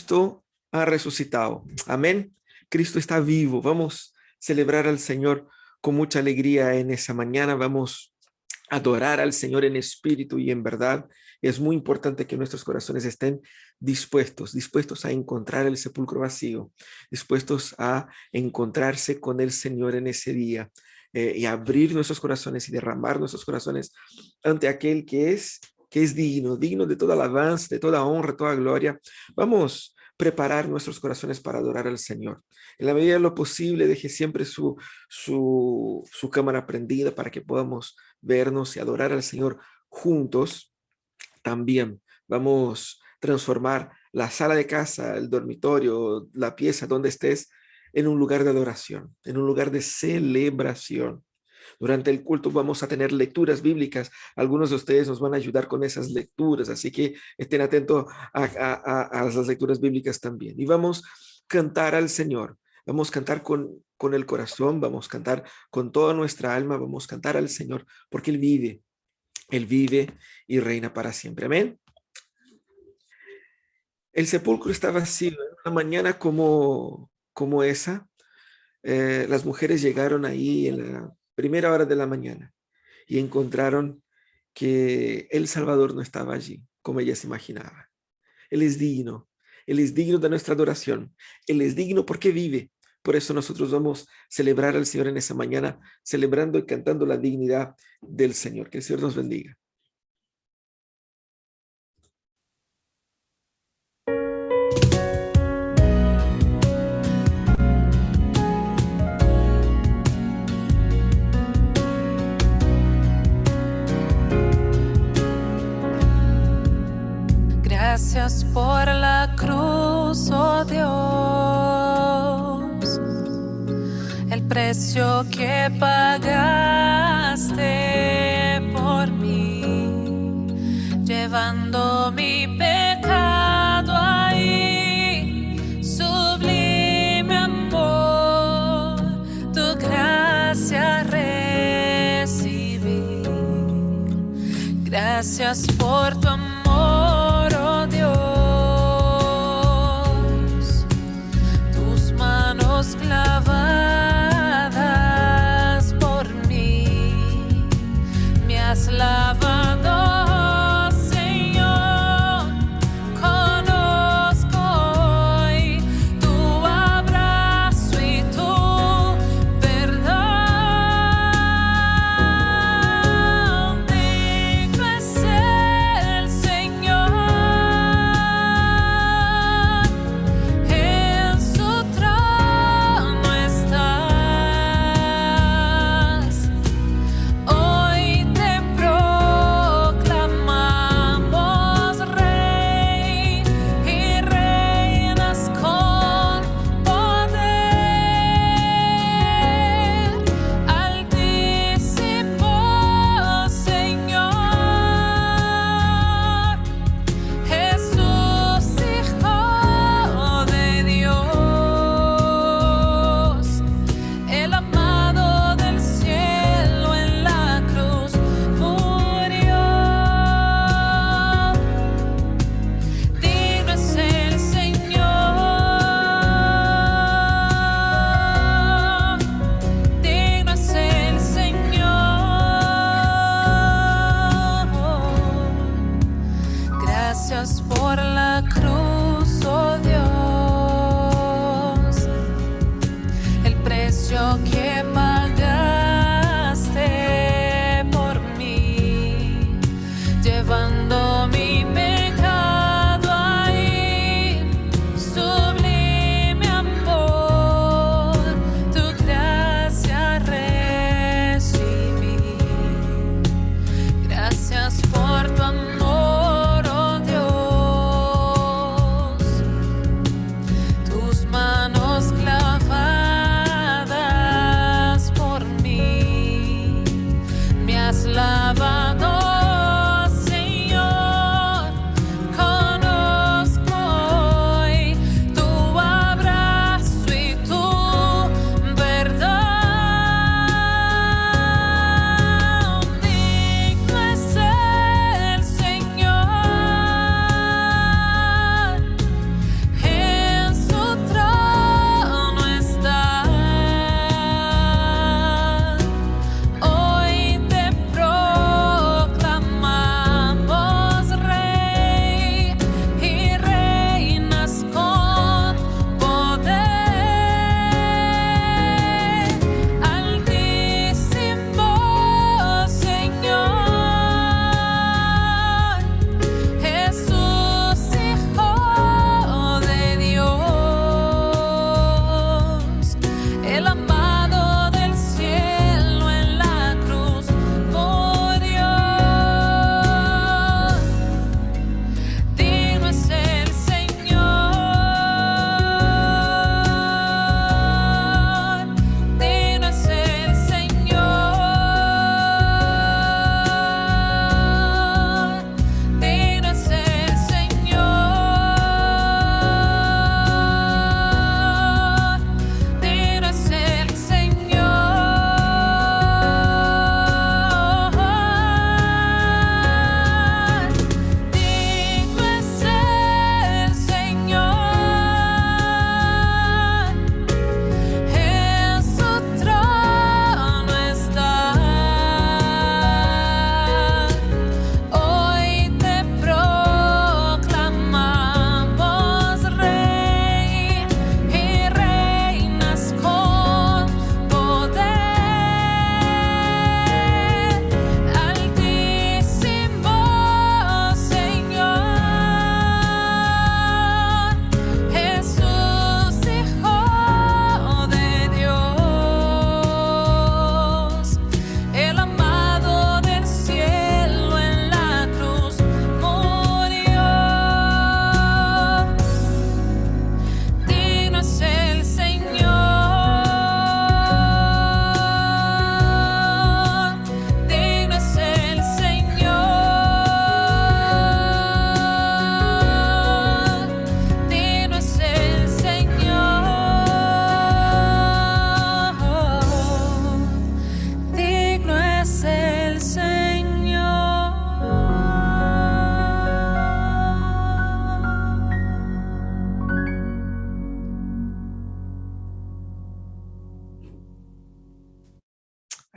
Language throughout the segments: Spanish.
Cristo ha resucitado. Amén. Cristo está vivo. Vamos a celebrar al Señor con mucha alegría en esa mañana. Vamos a adorar al Señor en espíritu y en verdad. Es muy importante que nuestros corazones estén dispuestos a encontrar el sepulcro vacío, dispuestos a encontrarse con el Señor en ese día, y abrir nuestros corazones y derramar nuestros corazones ante aquel que es digno de toda alabanza, de toda honra, toda gloria. Vamos a preparar nuestros corazones para adorar al Señor. En la medida de lo posible, deje siempre su cámara prendida para que podamos vernos y adorar al Señor juntos. También vamos a transformar la sala de casa, el dormitorio, la pieza donde estés, en un lugar de adoración, en un lugar de celebración. Durante el culto vamos a tener lecturas bíblicas. Algunos de ustedes nos van a ayudar con esas lecturas, así que estén atentos a las lecturas bíblicas también. Y vamos a cantar al Señor. Vamos a cantar con el corazón, vamos a cantar con toda nuestra alma, vamos a cantar al Señor, porque Él vive y reina para siempre. Amén. El sepulcro está vacío. En una mañana como esa, las mujeres llegaron ahí en la primera hora de la mañana y encontraron que el Salvador no estaba allí, como ellas imaginaban. Él es digno de nuestra adoración. Él es digno porque vive. Por eso nosotros vamos a celebrar al Señor en esa mañana, celebrando y cantando la dignidad del Señor. Que el Señor nos bendiga. Gracias por la cruz, oh Dios, el precio que pagaste por mí, llevando mi pecado ahí. Sublime amor, tu gracia recibí. Gracias por tu amor, oh Dios, tus manos clavadas por mí, me has lavado, Señor.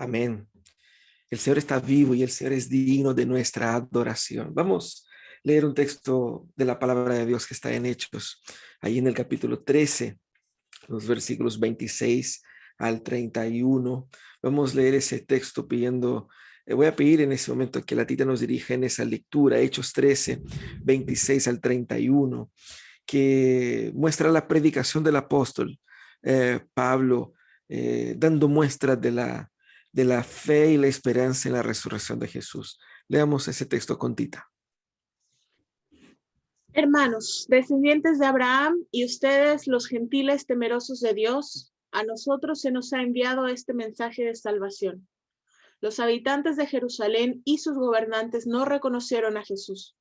Amén. El Señor está vivo y el Señor es digno de nuestra adoración. Vamos a leer un texto de la palabra de Dios que está en Hechos, ahí en el capítulo 13, los versículos 26 al 31. Vamos a leer ese texto pidiendo, voy a pedir en ese momento que la tita nos dirija en esa lectura, Hechos 13, 26 al 31, que muestra la predicación del apóstol Pablo, dando muestras de la fe y la esperanza en la resurrección de Jesús. Leamos ese texto con Tita. Hermanos, descendientes de Abraham y ustedes, los gentiles temerosos de Dios, a nosotros se nos ha enviado este mensaje de salvación. Los habitantes de Jerusalén y sus gobernantes no reconocieron a Jesús.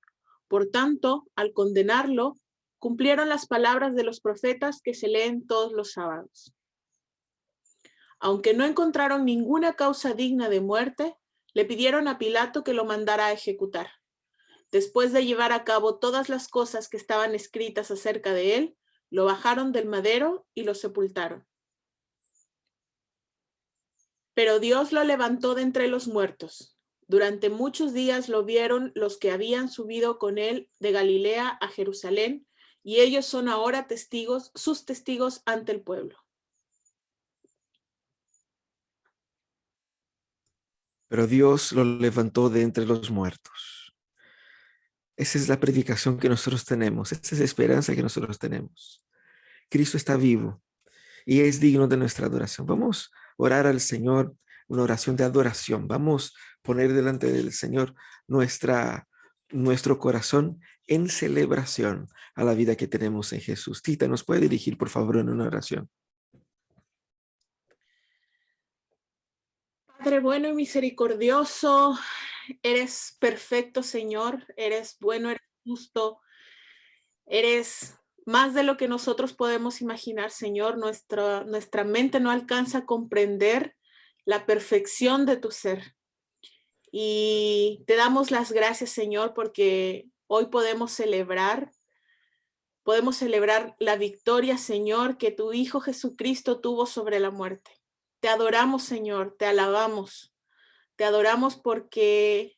Por tanto, al condenarlo, cumplieron las palabras de los profetas que se leen todos los sábados. Aunque no encontraron ninguna causa digna de muerte, le pidieron a Pilato que lo mandara a ejecutar. Después de llevar a cabo todas las cosas que estaban escritas acerca de él, lo bajaron del madero y lo sepultaron. Pero Dios lo levantó de entre los muertos. Durante muchos días lo vieron los que habían subido con él de Galilea a Jerusalén, y ellos son ahora testigos, sus testigos ante el pueblo. Pero Dios lo levantó de entre los muertos. Esa es la predicación que nosotros tenemos. Esa es la esperanza que nosotros tenemos. Cristo está vivo y es digno de nuestra adoración. Vamos a orar al Señor, una oración de adoración. Vamos a poner delante del Señor nuestro corazón en celebración a la vida que tenemos en Jesús. Tita, ¿nos puede dirigir, por favor, en una oración? Padre bueno y misericordioso, eres perfecto, Señor, eres bueno, eres justo, eres más de lo que nosotros podemos imaginar, Señor. Nuestra mente no alcanza a comprender la perfección de tu ser. Y te damos las gracias, Señor, porque hoy podemos celebrar la victoria, Señor, que tu Hijo Jesucristo tuvo sobre la muerte. Te adoramos, Señor, te alabamos. Te adoramos porque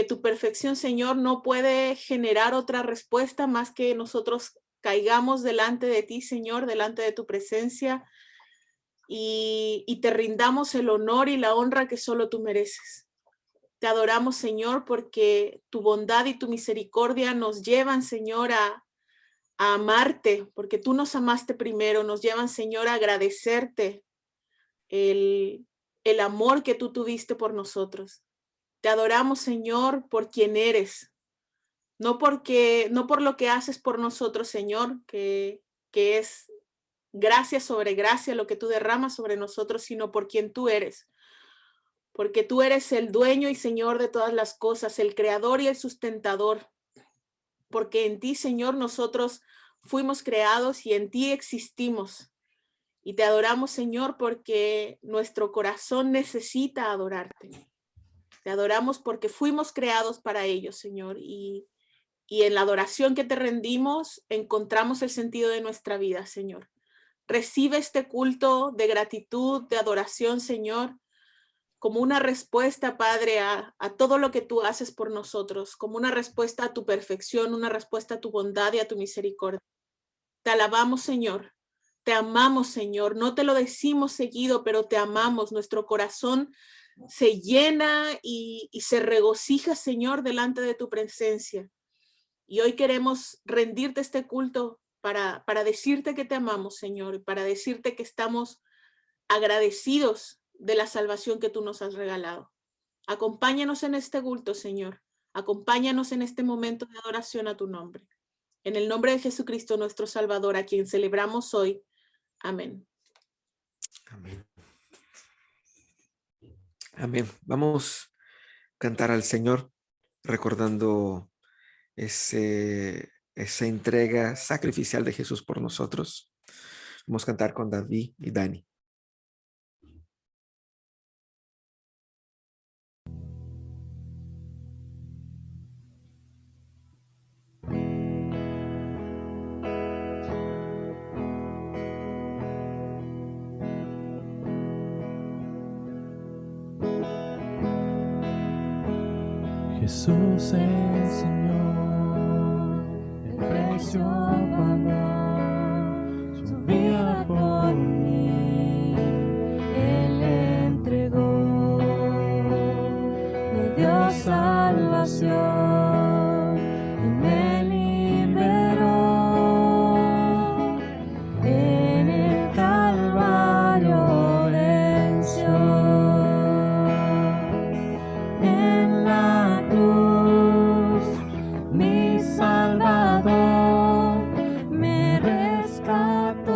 tu perfección, Señor, no puede generar otra respuesta más que nosotros caigamos delante de ti, Señor, delante de tu presencia, y te rindamos el honor y la honra que solo tú mereces. Te adoramos, Señor, porque tu bondad y tu misericordia nos llevan, Señor, a amarte, porque tú nos amaste primero, nos llevan, Señor, a agradecerte el amor que tú tuviste por nosotros. Te adoramos, Señor, por quien eres, no por lo que haces por nosotros, Señor, que es gracia sobre gracia lo que tú derramas sobre nosotros, sino por quien tú eres. Porque tú eres el dueño y Señor de todas las cosas, el creador y el sustentador. Porque en ti, Señor, nosotros fuimos creados y en ti existimos. Y te adoramos, Señor, porque nuestro corazón necesita adorarte. Te adoramos porque fuimos creados para ello, Señor. Y en la adoración que te rendimos, encontramos el sentido de nuestra vida, Señor. Recibe este culto de gratitud, de adoración, Señor, como una respuesta, Padre, a todo lo que tú haces por nosotros, como una respuesta a tu perfección, una respuesta a tu bondad y a tu misericordia. Te alabamos, Señor. Te amamos, Señor. No te lo decimos seguido, pero te amamos. Nuestro corazón se llena y se regocija, Señor, delante de tu presencia. Y hoy queremos rendirte este culto para decirte que te amamos, Señor, y para decirte que estamos agradecidos de la salvación que tú nos has regalado. Acompáñanos en este culto, Señor. Acompáñanos en este momento de adoración a tu nombre. En el nombre de Jesucristo, nuestro Salvador, a quien celebramos hoy. Amén. Amén. Amén. Vamos a cantar al Señor recordando esa entrega sacrificial de Jesús por nosotros. Vamos a cantar con David y Dani. Jesús enseñó el precio pagó, su vida por mí, Él entregó, me dio salvación y me liberó, en el Calvario venció. En la cruz, mi Salvador me rescató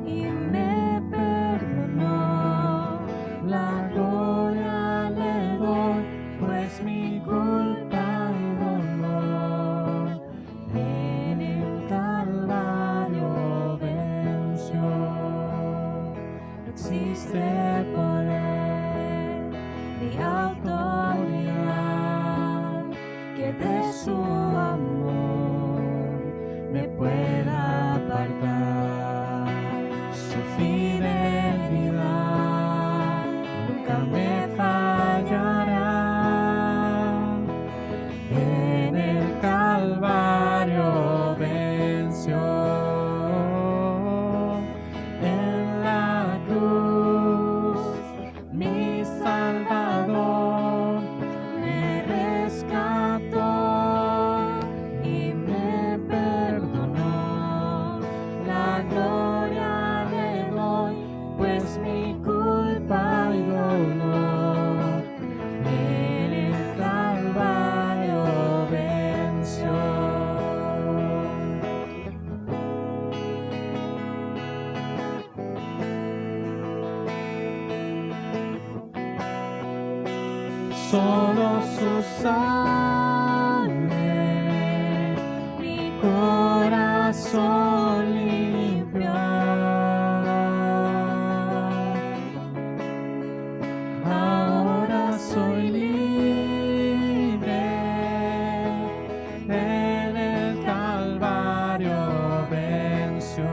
y me perdonó. La gloria le doy, pues mi culpa y dolor en el Calvario venció. No existe poder ni autoridad que de su amor me pueda apartar. Su fidelidad nunca me fallará. En el Calvario venció. En la cruz, mi Salvador me rescató y me perdonó. La gloria le doy, pues mi culpa y dolor en el Calvario venció. Solo su sangre mi corazón limpió. Ahora soy libre, en el Calvario venció.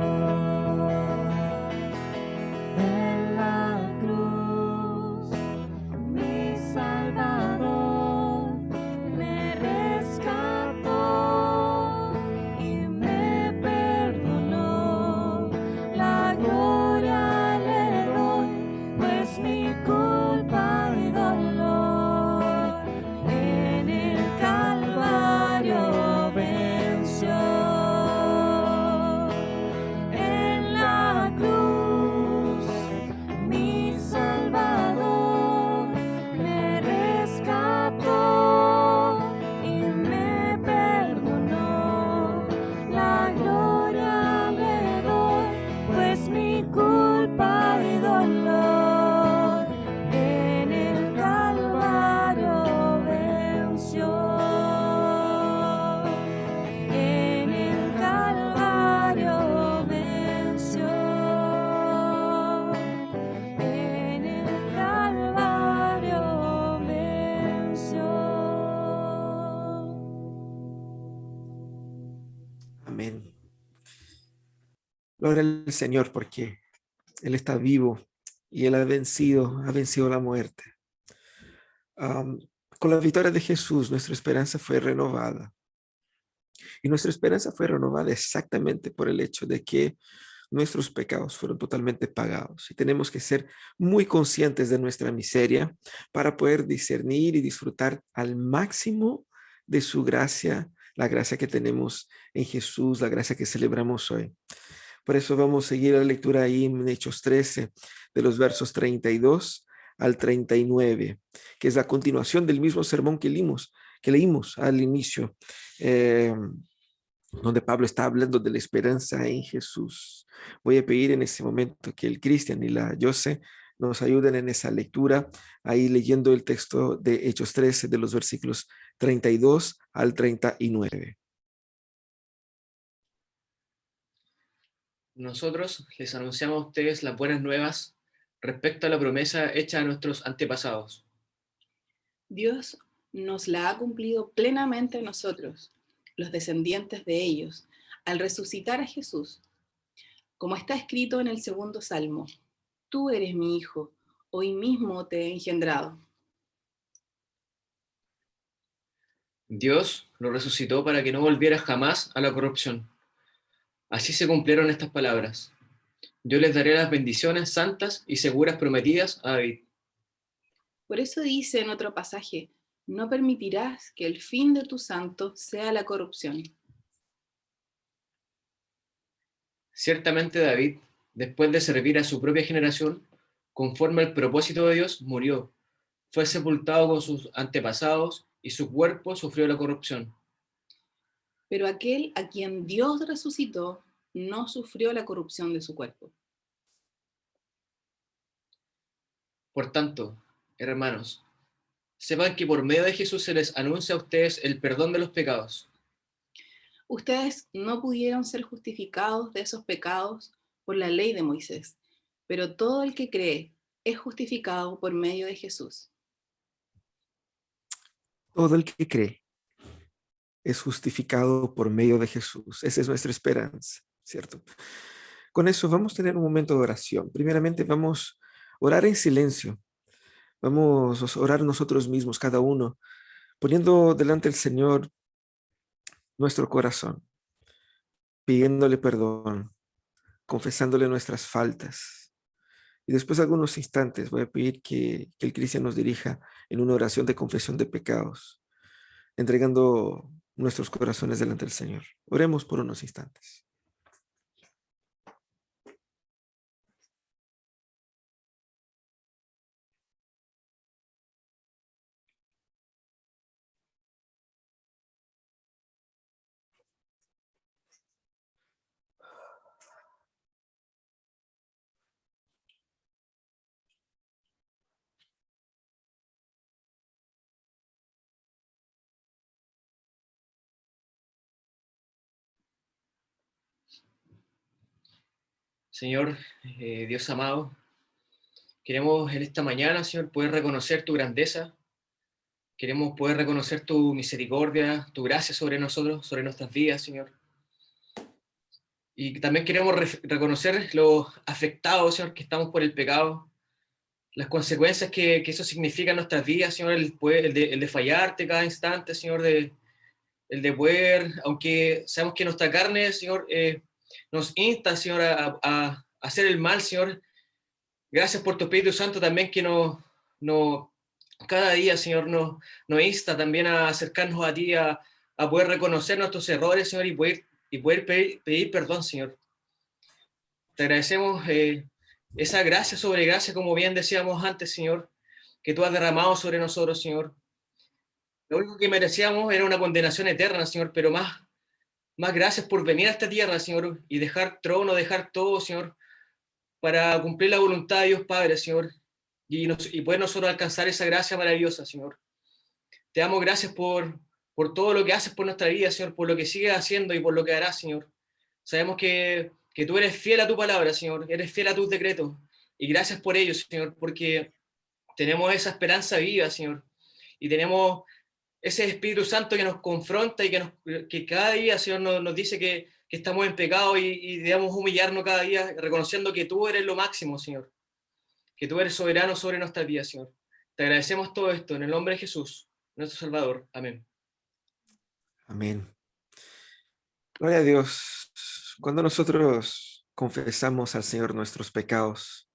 En la cruz, mi Salvador me rescató y me perdonó. La gloria le doy, pues mi culpa y dolor en el Calvario venció. En la cruz, mi Salvador me rescató y me perdonó. La gloria le doy, pues mi culpa y dolor en el Calvario venció. En el Calvario venció. En el Calvario venció. Amén. Gloria al Señor porque Él está vivo y Él ha vencido la muerte. Con la victoria de Jesús, nuestra esperanza fue renovada. Y nuestra esperanza fue renovada exactamente por el hecho de que nuestros pecados fueron totalmente pagados. Y tenemos que ser muy conscientes de nuestra miseria para poder discernir y disfrutar al máximo de su gracia, la gracia que tenemos en Jesús, la gracia que celebramos hoy. Por eso vamos a seguir la lectura ahí en Hechos 13, de los versos 32 al 39, que es la continuación del mismo sermón que leímos al inicio, donde Pablo está hablando de la esperanza en Jesús. Voy a pedir en ese momento que el Cristian y la Jose nos ayuden en esa lectura, ahí leyendo el texto de Hechos 13, de los versículos 32 al 39. Nosotros les anunciamos a ustedes las buenas nuevas respecto a la promesa hecha a nuestros antepasados. Dios nos la ha cumplido plenamente a nosotros, los descendientes de ellos, al resucitar a Jesús. Como está escrito en el segundo Salmo, tú eres mi hijo, hoy mismo te he engendrado. Dios lo resucitó para que no volviera jamás a la corrupción. Así se cumplieron estas palabras. Yo les daré las bendiciones santas y seguras prometidas a David. Por eso dice en otro pasaje, no permitirás que el fin de tu santo sea la corrupción. Ciertamente David, después de servir a su propia generación, conforme al propósito de Dios, murió. Fue sepultado con sus antepasados y su cuerpo sufrió la corrupción. Pero aquel a quien Dios resucitó no sufrió la corrupción de su cuerpo. Por tanto, hermanos, sepan que por medio de Jesús se les anuncia a ustedes el perdón de los pecados. Ustedes no pudieron ser justificados de esos pecados por la ley de Moisés, pero todo el que cree es justificado por medio de Jesús. Todo el que cree es justificado por medio de Jesús. Esa es nuestra esperanza, ¿cierto? Con eso vamos a tener un momento de oración. Primeramente vamos a orar en silencio. Vamos a orar nosotros mismos, cada uno, poniendo delante del Señor nuestro corazón, pidiéndole perdón, confesándole nuestras faltas. Y después de algunos instantes voy a pedir que el Cristian nos dirija en una oración de confesión de pecados, entregando nuestros corazones delante del Señor. Oremos por unos instantes. Señor, Dios amado, queremos en esta mañana, Señor, poder reconocer tu grandeza. Queremos poder reconocer tu misericordia, tu gracia sobre nosotros, sobre nuestras vidas, Señor. Y también queremos reconocer los afectados, Señor, que estamos por el pecado, las consecuencias que eso significa en nuestras vidas, Señor, el de fallarte cada instante, Señor, el de poder, aunque sabemos que nuestra carne, Señor, nos insta, Señor, a hacer el mal, Señor. Gracias por tu Espíritu Santo también que cada día, Señor, nos insta también a acercarnos a ti, a poder reconocer nuestros errores, Señor, y poder pedir perdón, Señor. Te agradecemos esa gracia sobre gracia, como bien decíamos antes, Señor, que tú has derramado sobre nosotros, Señor. Lo único que merecíamos era una condenación eterna, Señor, pero más gracias por venir a esta tierra, Señor, y dejar trono, dejar todo, Señor, para cumplir la voluntad de Dios Padre, Señor, y poder nosotros alcanzar esa gracia maravillosa, Señor. Te damos gracias por todo lo que haces por nuestra vida, Señor, por lo que sigues haciendo y por lo que harás, Señor. Sabemos que tú eres fiel a tu palabra, Señor, eres fiel a tus decretos, y gracias por ello, Señor, porque tenemos esa esperanza viva, Señor, y tenemos ese Espíritu Santo que nos confronta y que cada día, Señor, nos dice que estamos en pecado y debemos humillarnos cada día, reconociendo que tú eres lo máximo, Señor, que tú eres soberano sobre nuestras vidas, Señor. Te agradecemos todo esto en el nombre de Jesús, nuestro Salvador. Amén. Amén. Gloria a Dios. Cuando nosotros confesamos al Señor nuestros pecados,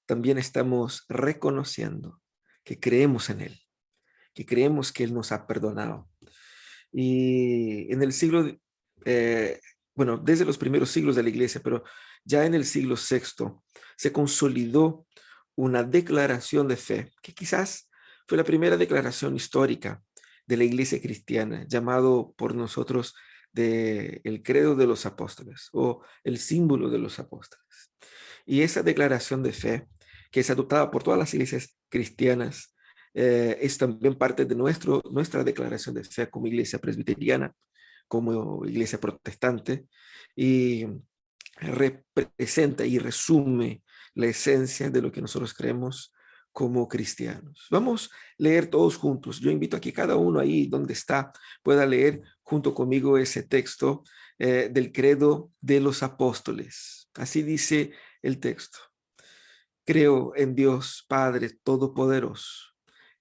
también estamos reconociendo que creemos en Él, que creemos que Él nos ha perdonado. Y en el siglo, bueno, desde los primeros siglos de la iglesia, pero ya en el siglo VI se consolidó una declaración de fe, que quizás fue la primera declaración histórica de la iglesia cristiana, llamado por nosotros el credo de los apóstoles o el símbolo de los apóstoles. Y esa declaración de fe, que es adoptada por todas las iglesias cristianas, es también parte de nuestra declaración de fe como iglesia presbiteriana, como iglesia protestante, y representa y resume la esencia de lo que nosotros creemos como cristianos. Vamos a leer todos juntos. Yo invito a que cada uno ahí donde está pueda leer junto conmigo ese texto del credo de los apóstoles. Así dice el texto. Creo en Dios Padre Todopoderoso,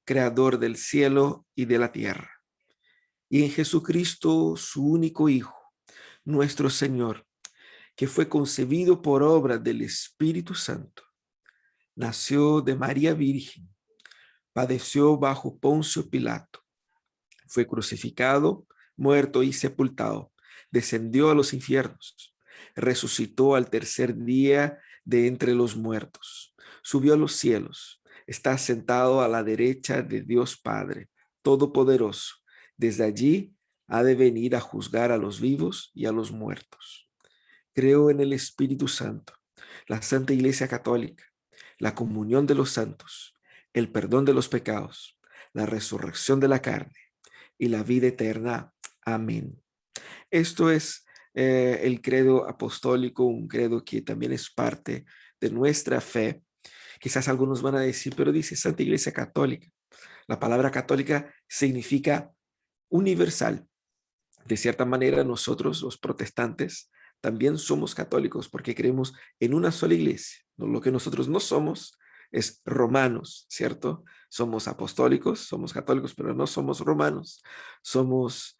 creador del cielo y de la tierra, y en Jesucristo, su único Hijo, nuestro Señor, que fue concebido por obra del Espíritu Santo, nació de María Virgen, padeció bajo Poncio Pilato, fue crucificado, muerto y sepultado, descendió a los infiernos, resucitó al tercer día de entre los muertos, subió a los cielos, está sentado a la derecha de Dios Padre Todopoderoso. Desde allí ha de venir a juzgar a los vivos y a los muertos. Creo en el Espíritu Santo, la Santa Iglesia Católica, la comunión de los santos, el perdón de los pecados, la resurrección de la carne y la vida eterna. Amén. Esto es el credo apostólico, un credo que también es parte de nuestra fe. Quizás algunos van a decir, pero dice Santa Iglesia Católica. La palabra católica significa universal. De cierta manera, nosotros los protestantes también somos católicos porque creemos en una sola iglesia. Lo que nosotros no somos es romanos, ¿cierto? Somos apostólicos, somos católicos, pero no somos romanos. Somos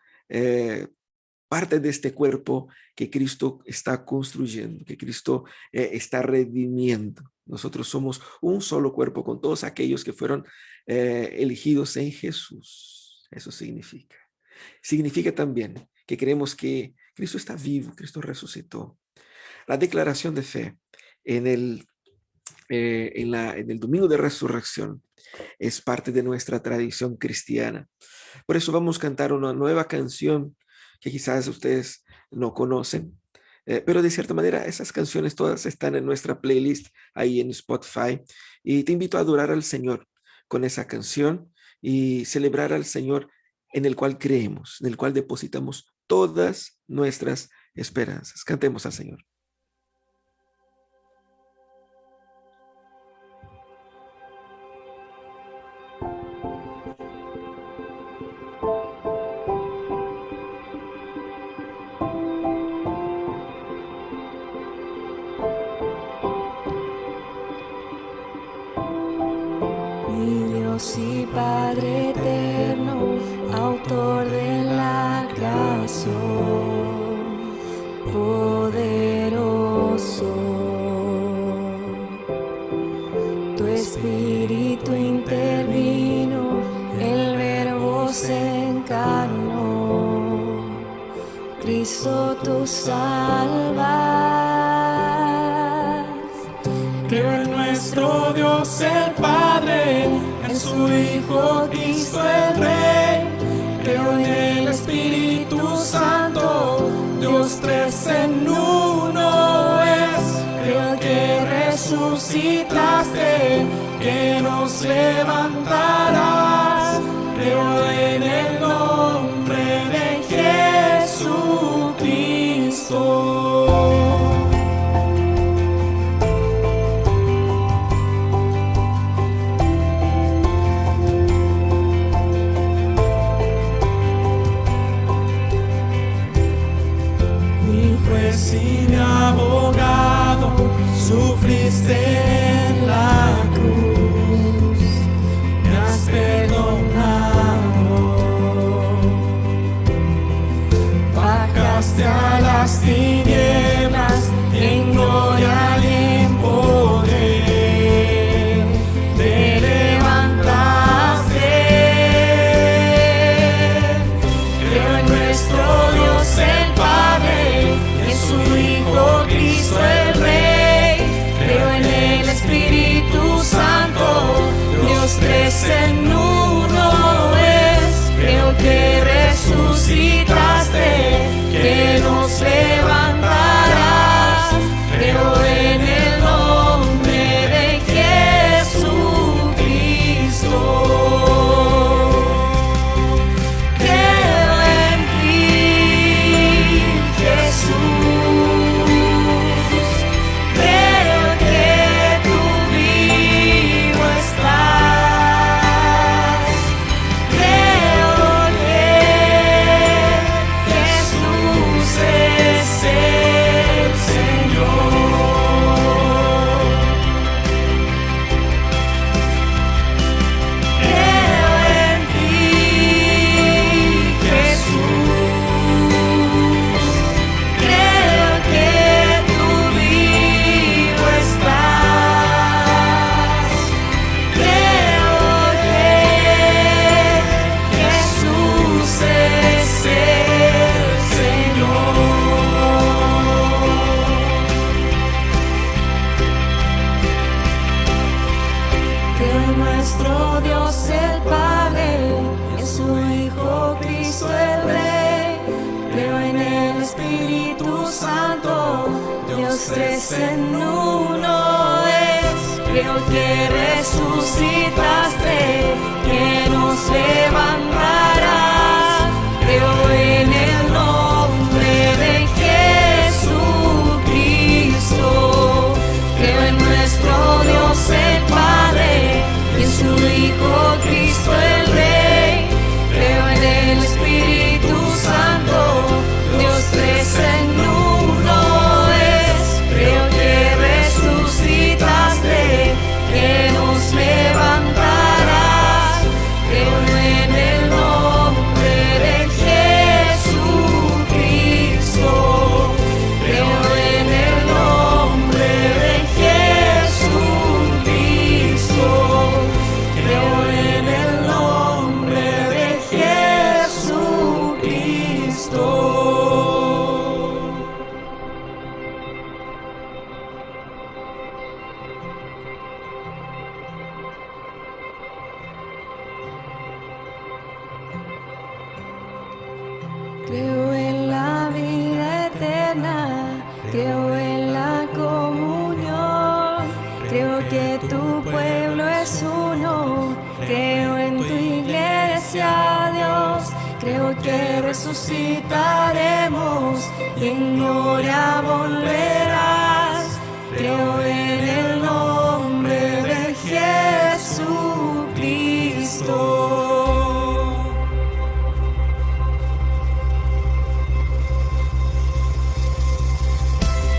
parte de este cuerpo que Cristo está construyendo, que Cristo está redimiendo. Nosotros somos un solo cuerpo con todos aquellos que fueron elegidos en Jesús. Eso significa. Significa también que creemos que Cristo está vivo, Cristo resucitó. La declaración de fe en el domingo de resurrección es parte de nuestra tradición cristiana. Por eso vamos a cantar una nueva canción que quizás ustedes no conocen, pero de cierta manera esas canciones todas están en nuestra playlist ahí en Spotify, y te invito a adorar al Señor con esa canción y celebrar al Señor en el cual creemos, en el cual depositamos todas nuestras esperanzas. Cantemos al Señor. Sí, Padre eterno, autor de la creación, poderoso, tu Espíritu intervino, el Verbo se encarnó, Cristo tú salvas. Creo en nuestro Dios el Padre, en su Hijo Cristo el Rey. Creo en el Espíritu Santo, Dios tres en uno es. Creo que resucitaste, que nos levantarás. Creo en el nombre de Jesucristo. Y mi abogado, sufriste en la cruz, me has perdonado, bajaste a las tinieblas en gloria y en poder, te levantaste. Creo en nuestro Dios el Padre, su Hijo Cristo el Rey. Creo en el Espíritu Santo, Dios tres en uno es. Creo que resucitaste, que nos levantarás. Creo en el nombre de Jesucristo. Creo en ti, Jesús. Dios tres en uno es. Creo que resucitaste, que nos levantarás. Creo en el nombre de Jesucristo. Creo en nuestro Dios el Padre y en su Hijo Cristo el Rey. Creo en el Espíritu Santo, Dios tres en uno es. Creo que resucitaste, que nos levantarás. Creo en el nombre de Jesucristo. Creo en el nombre de Jesucristo. Creo en el nombre de Jesucristo. Creo en la vida eterna, creo en la comunión, creo que tu pueblo es uno, creo en tu iglesia, Dios, creo que resucitaremos y en gloria volverás. Creo en el nombre de Jesucristo.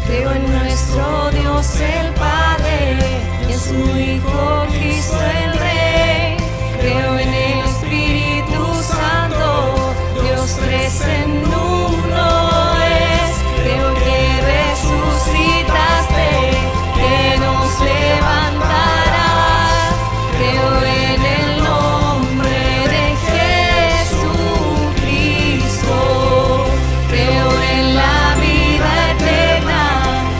Creo en nuestro Dios el Padre y en su Hijo Cristo el Rey. Creo en el Espíritu Santo, Dios tres en uno es. Creo que resucitaste, que nos levantarás. Creo en el nombre de Jesucristo. Creo en la vida eterna.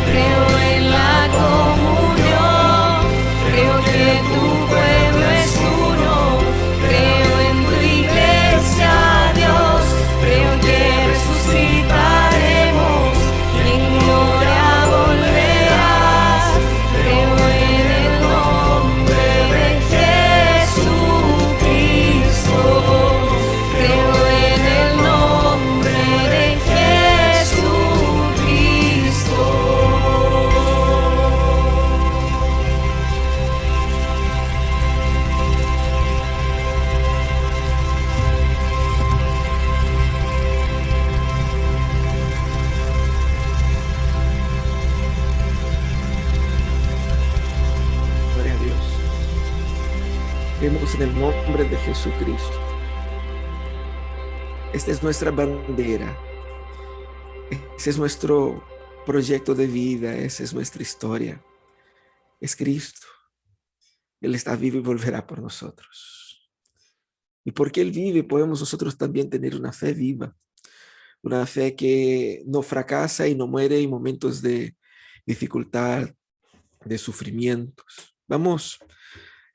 Creo en la comunión, creo que tu pueblo es uno, creo en tu iglesia, Dios, creo que resucitaremos y en gloria volverás. Creo en el nombre de Jesucristo. Creo en el nombre de Jesucristo. Gloria a Dios. Creemos en el nombre de Jesucristo. Esta es nuestra bandera. Ese es nuestro proyecto de vida. Esa es nuestra historia. Es Cristo. Él está vivo y volverá por nosotros. Y porque Él vive, podemos nosotros también tener una fe viva. Una fe que no fracasa y no muere en momentos de dificultad, de sufrimientos. Vamos a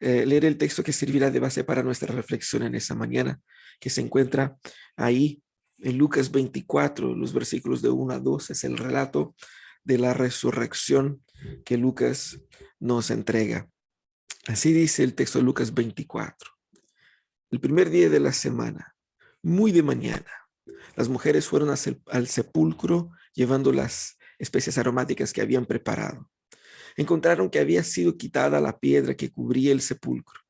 leer el texto que servirá de base para nuestra reflexión en esa mañana, que se encuentra ahí en Lucas 24, los versículos de 1 a 2. Es el relato de la resurrección que Lucas nos entrega. Así dice el texto de Lucas 24. El primer día de la semana, muy de mañana, las mujeres fueron al sepulcro llevando las especias aromáticas que habían preparado. Encontraron que había sido quitada la piedra que cubría el sepulcro,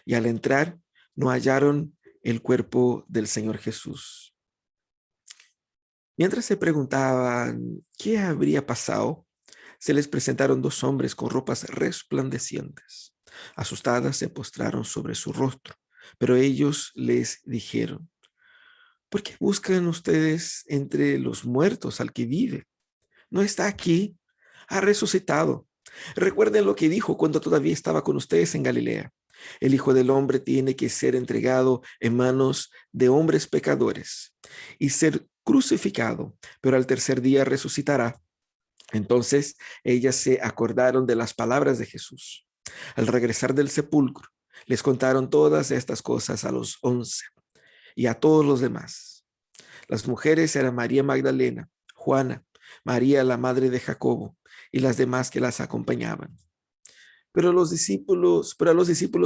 y al entrar no hallaron el cuerpo del Señor Jesús. Mientras se preguntaban qué habría pasado, se les presentaron dos hombres con ropas resplandecientes. Asustadas se postraron sobre su rostro, pero ellos les dijeron: ¿por qué buscan ustedes entre los muertos al que vive? No está aquí, ha resucitado. Recuerden lo que dijo cuando todavía estaba con ustedes en Galilea. El Hijo del Hombre tiene que ser entregado en manos de hombres pecadores y ser crucificado, pero al tercer día resucitará. Entonces ellas se acordaron de las palabras de Jesús. Al regresar del sepulcro, les contaron todas estas cosas a los 11 y a todos los demás. Las mujeres eran María Magdalena, Juana, María, la madre de Jacobo, y las demás que las acompañaban. Pero a los discípulos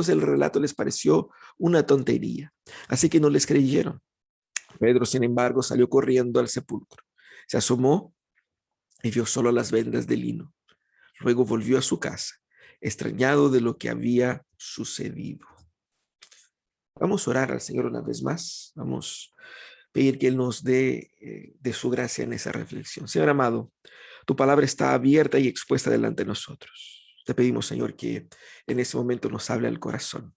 el relato les pareció una tontería, así que no les creyeron. Pedro, sin embargo, salió corriendo al sepulcro. Se asomó y vio solo las vendas de lino. Luego volvió a su casa, extrañado de lo que había sucedido. Vamos a orar al Señor una vez más. Vamos a pedir que Él nos dé de su gracia en esa reflexión. Señor amado, tu palabra está abierta y expuesta delante de nosotros. Te pedimos, Señor, que en ese momento nos hable al corazón.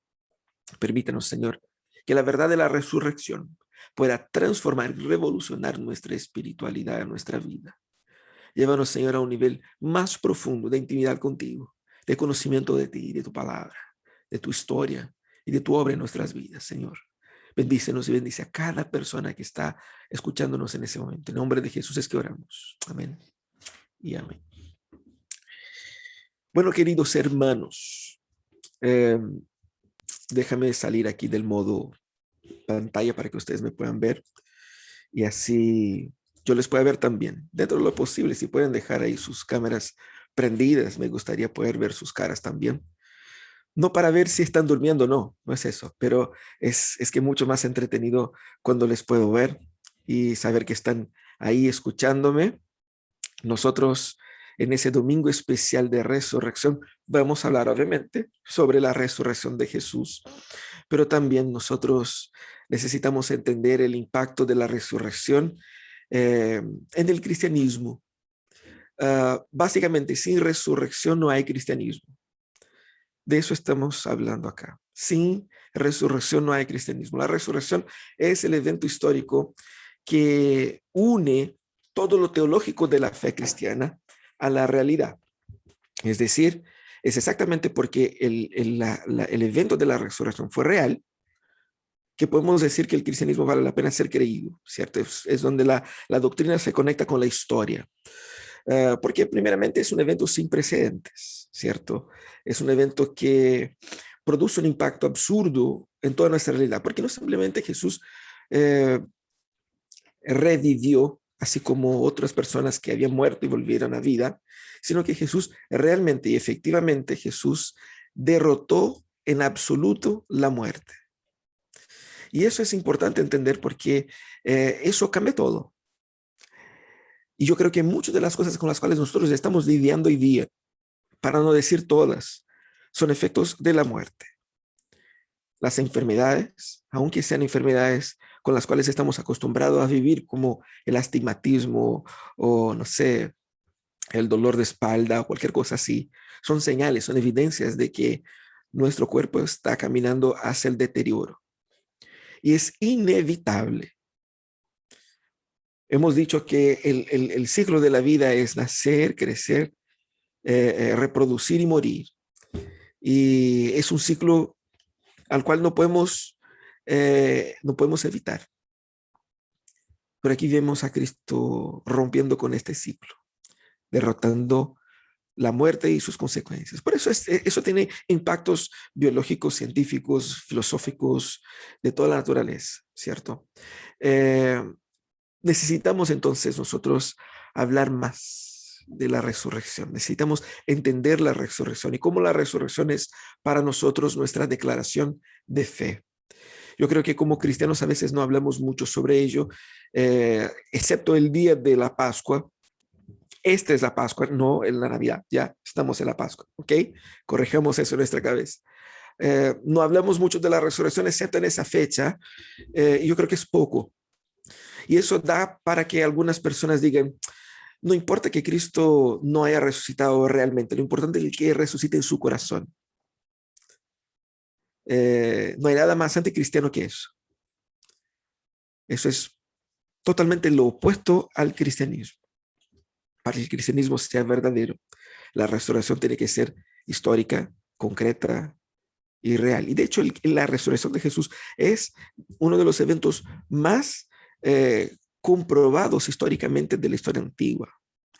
Permítanos, Señor, que la verdad de la resurrección pueda transformar y revolucionar nuestra espiritualidad, nuestra vida. Llévanos, Señor, a un nivel más profundo de intimidad contigo, de conocimiento de ti, de tu palabra, de tu historia y de tu obra en nuestras vidas, Señor. Bendícenos y bendice a cada persona que está escuchándonos en ese momento. En nombre de Jesús es que oramos. Amén y amén. Bueno, queridos hermanos, déjame salir aquí del modo pantalla para que ustedes me puedan ver y así yo les pueda ver también. Dentro de lo posible, si pueden dejar ahí sus cámaras prendidas, me gustaría poder ver sus caras también. No para ver si están durmiendo, no es eso, pero es que mucho más entretenido cuando les puedo ver y saber que están ahí escuchándome. Nosotros en ese domingo especial de resurrección vamos a hablar obviamente sobre la resurrección de Jesús, pero también nosotros necesitamos entender el impacto de la resurrección en el cristianismo. Básicamente, sin resurrección no hay cristianismo. De eso estamos hablando acá. Sin resurrección no hay cristianismo. La resurrección es el evento histórico que une todo lo teológico de la fe cristiana a la realidad. Es decir, es exactamente porque el evento de la resurrección fue real que podemos decir que el cristianismo vale la pena ser creído, ¿cierto? Es donde la doctrina se conecta con la historia. Porque primeramente es un evento sin precedentes, ¿cierto? Es un evento que produce un impacto absurdo en toda nuestra realidad, porque no simplemente Jesús revivió, así como otras personas que habían muerto y volvieron a vida, sino que Jesús realmente y efectivamente Jesús derrotó en absoluto la muerte. Y eso es importante entender porque eso cambia todo. Y yo creo que muchas de las cosas con las cuales nosotros estamos lidiando hoy día, para no decir todas, son efectos de la muerte. Las enfermedades, aunque sean enfermedades con las cuales estamos acostumbrados a vivir, como el astigmatismo o, no sé, el dolor de espalda o cualquier cosa así, son señales, son evidencias de que nuestro cuerpo está caminando hacia el deterioro. Y es inevitable. Hemos dicho que el ciclo de la vida es nacer, crecer, reproducir y morir. Y es un ciclo al cual no podemos evitar. Pero aquí vemos a Cristo rompiendo con este ciclo, derrotando la muerte y sus consecuencias. Por eso eso tiene impactos biológicos, científicos, filosóficos, de toda la naturaleza, ¿cierto? Necesitamos entonces nosotros hablar más de la resurrección. Necesitamos entender la resurrección y cómo la resurrección es para nosotros nuestra declaración de fe. Yo creo que como cristianos a veces no hablamos mucho sobre ello, excepto el día de la Pascua. Esta es la Pascua, no en la Navidad. Ya estamos en la Pascua, ¿ok? Corrijamos eso en nuestra cabeza. No hablamos mucho de la resurrección, excepto en esa fecha. Yo creo que es poco. Y eso da para que algunas personas digan, no importa que Cristo no haya resucitado realmente, lo importante es que resucite en su corazón. No hay nada más anticristiano que eso. Eso es totalmente lo opuesto al cristianismo. Para que el cristianismo sea verdadero, la resurrección tiene que ser histórica, concreta y real. Y de hecho, la resurrección de Jesús es uno de los eventos más comprobados históricamente de la historia antigua.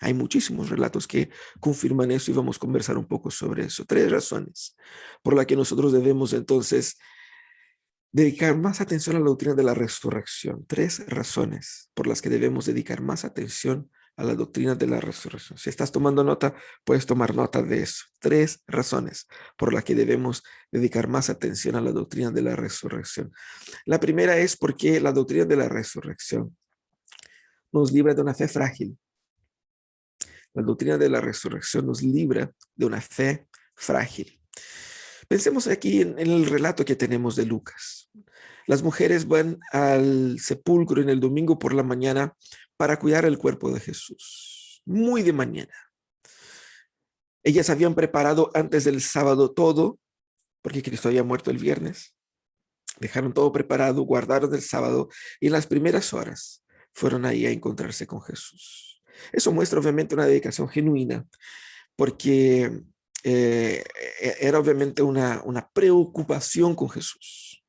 Hay muchísimos relatos que confirman eso y vamos a conversar un poco sobre eso. 3 razones por las que nosotros debemos entonces dedicar más atención a la doctrina de la resurrección. 3 razones por las que debemos dedicar más atención a la doctrina de la resurrección. Si estás tomando nota, puedes tomar nota de eso. 3 razones por las que debemos dedicar más atención a la doctrina de la resurrección. La primera es porque la doctrina de la resurrección nos libra de una fe frágil. La doctrina de la resurrección nos libra de una fe frágil. Pensemos aquí en el relato que tenemos de Lucas. Las mujeres van al sepulcro en el domingo por la mañana para cuidar el cuerpo de Jesús, muy de mañana. Ellas habían preparado antes del sábado todo, porque Cristo había muerto el viernes. Dejaron todo preparado, guardaron el sábado y en las primeras horas fueron ahí a encontrarse con Jesús. Eso muestra obviamente una dedicación genuina, porque era obviamente una preocupación con Jesús,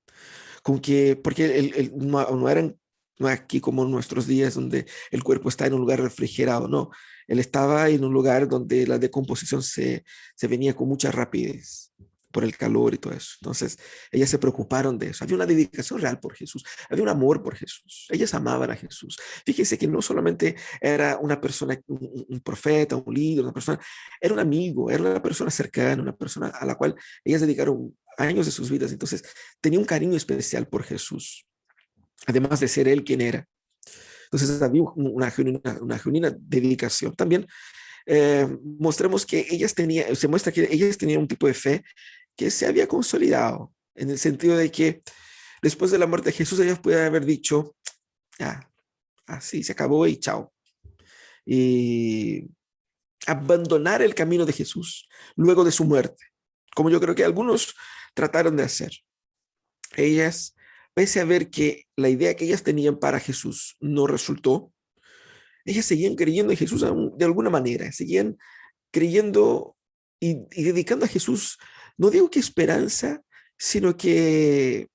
porque no eran aquí como en nuestros días donde el cuerpo está en un lugar refrigerado, no, él estaba en un lugar donde la decomposición se venía con mucha rapidez por el calor y todo eso. Entonces ellas se preocuparon de eso. Había una dedicación real por Jesús, había un amor por Jesús, ellas amaban a Jesús. Fíjense que no solamente era una persona, un profeta, un líder, una persona, era un amigo, era una persona cercana, una persona a la cual ellas dedicaron años de sus vidas. Entonces tenía un cariño especial por Jesús, además de ser él quien era. Entonces había una genuina dedicación. También mostremos que se muestra que ellas tenían un tipo de fe que se había consolidado, en el sentido de que después de la muerte de Jesús ellas pueden haber dicho, ya, así se acabó y chao. Y abandonar el camino de Jesús luego de su muerte, como yo creo que algunos trataron de hacer. Ellas, pese a ver que la idea que ellas tenían para Jesús no resultó, ellas seguían creyendo en Jesús de alguna manera, seguían creyendo y dedicando a Jesús, no digo que esperanza, sino que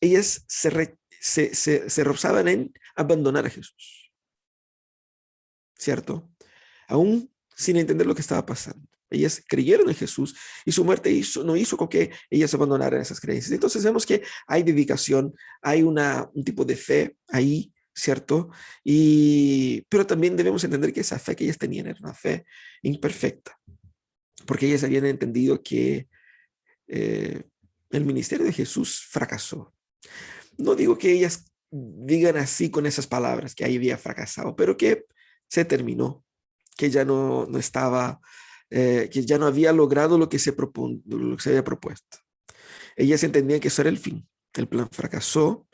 ellas se rozaban en abandonar a Jesús, ¿cierto? Aún sin entender lo que estaba pasando. Ellas creyeron en Jesús y su muerte no hizo con que ellas abandonaran esas creencias. Entonces vemos que hay dedicación, hay un tipo de fe ahí, ¿cierto? Pero también debemos entender que esa fe que ellas tenían era una fe imperfecta, porque ellas habían entendido que el ministerio de Jesús fracasó. No digo que ellas digan así con esas palabras, que ahí había fracasado, pero que se terminó, que ya no estaba, que ya no había logrado lo que se había propuesto. Ellas entendían que eso era el fin. El plan fracasó,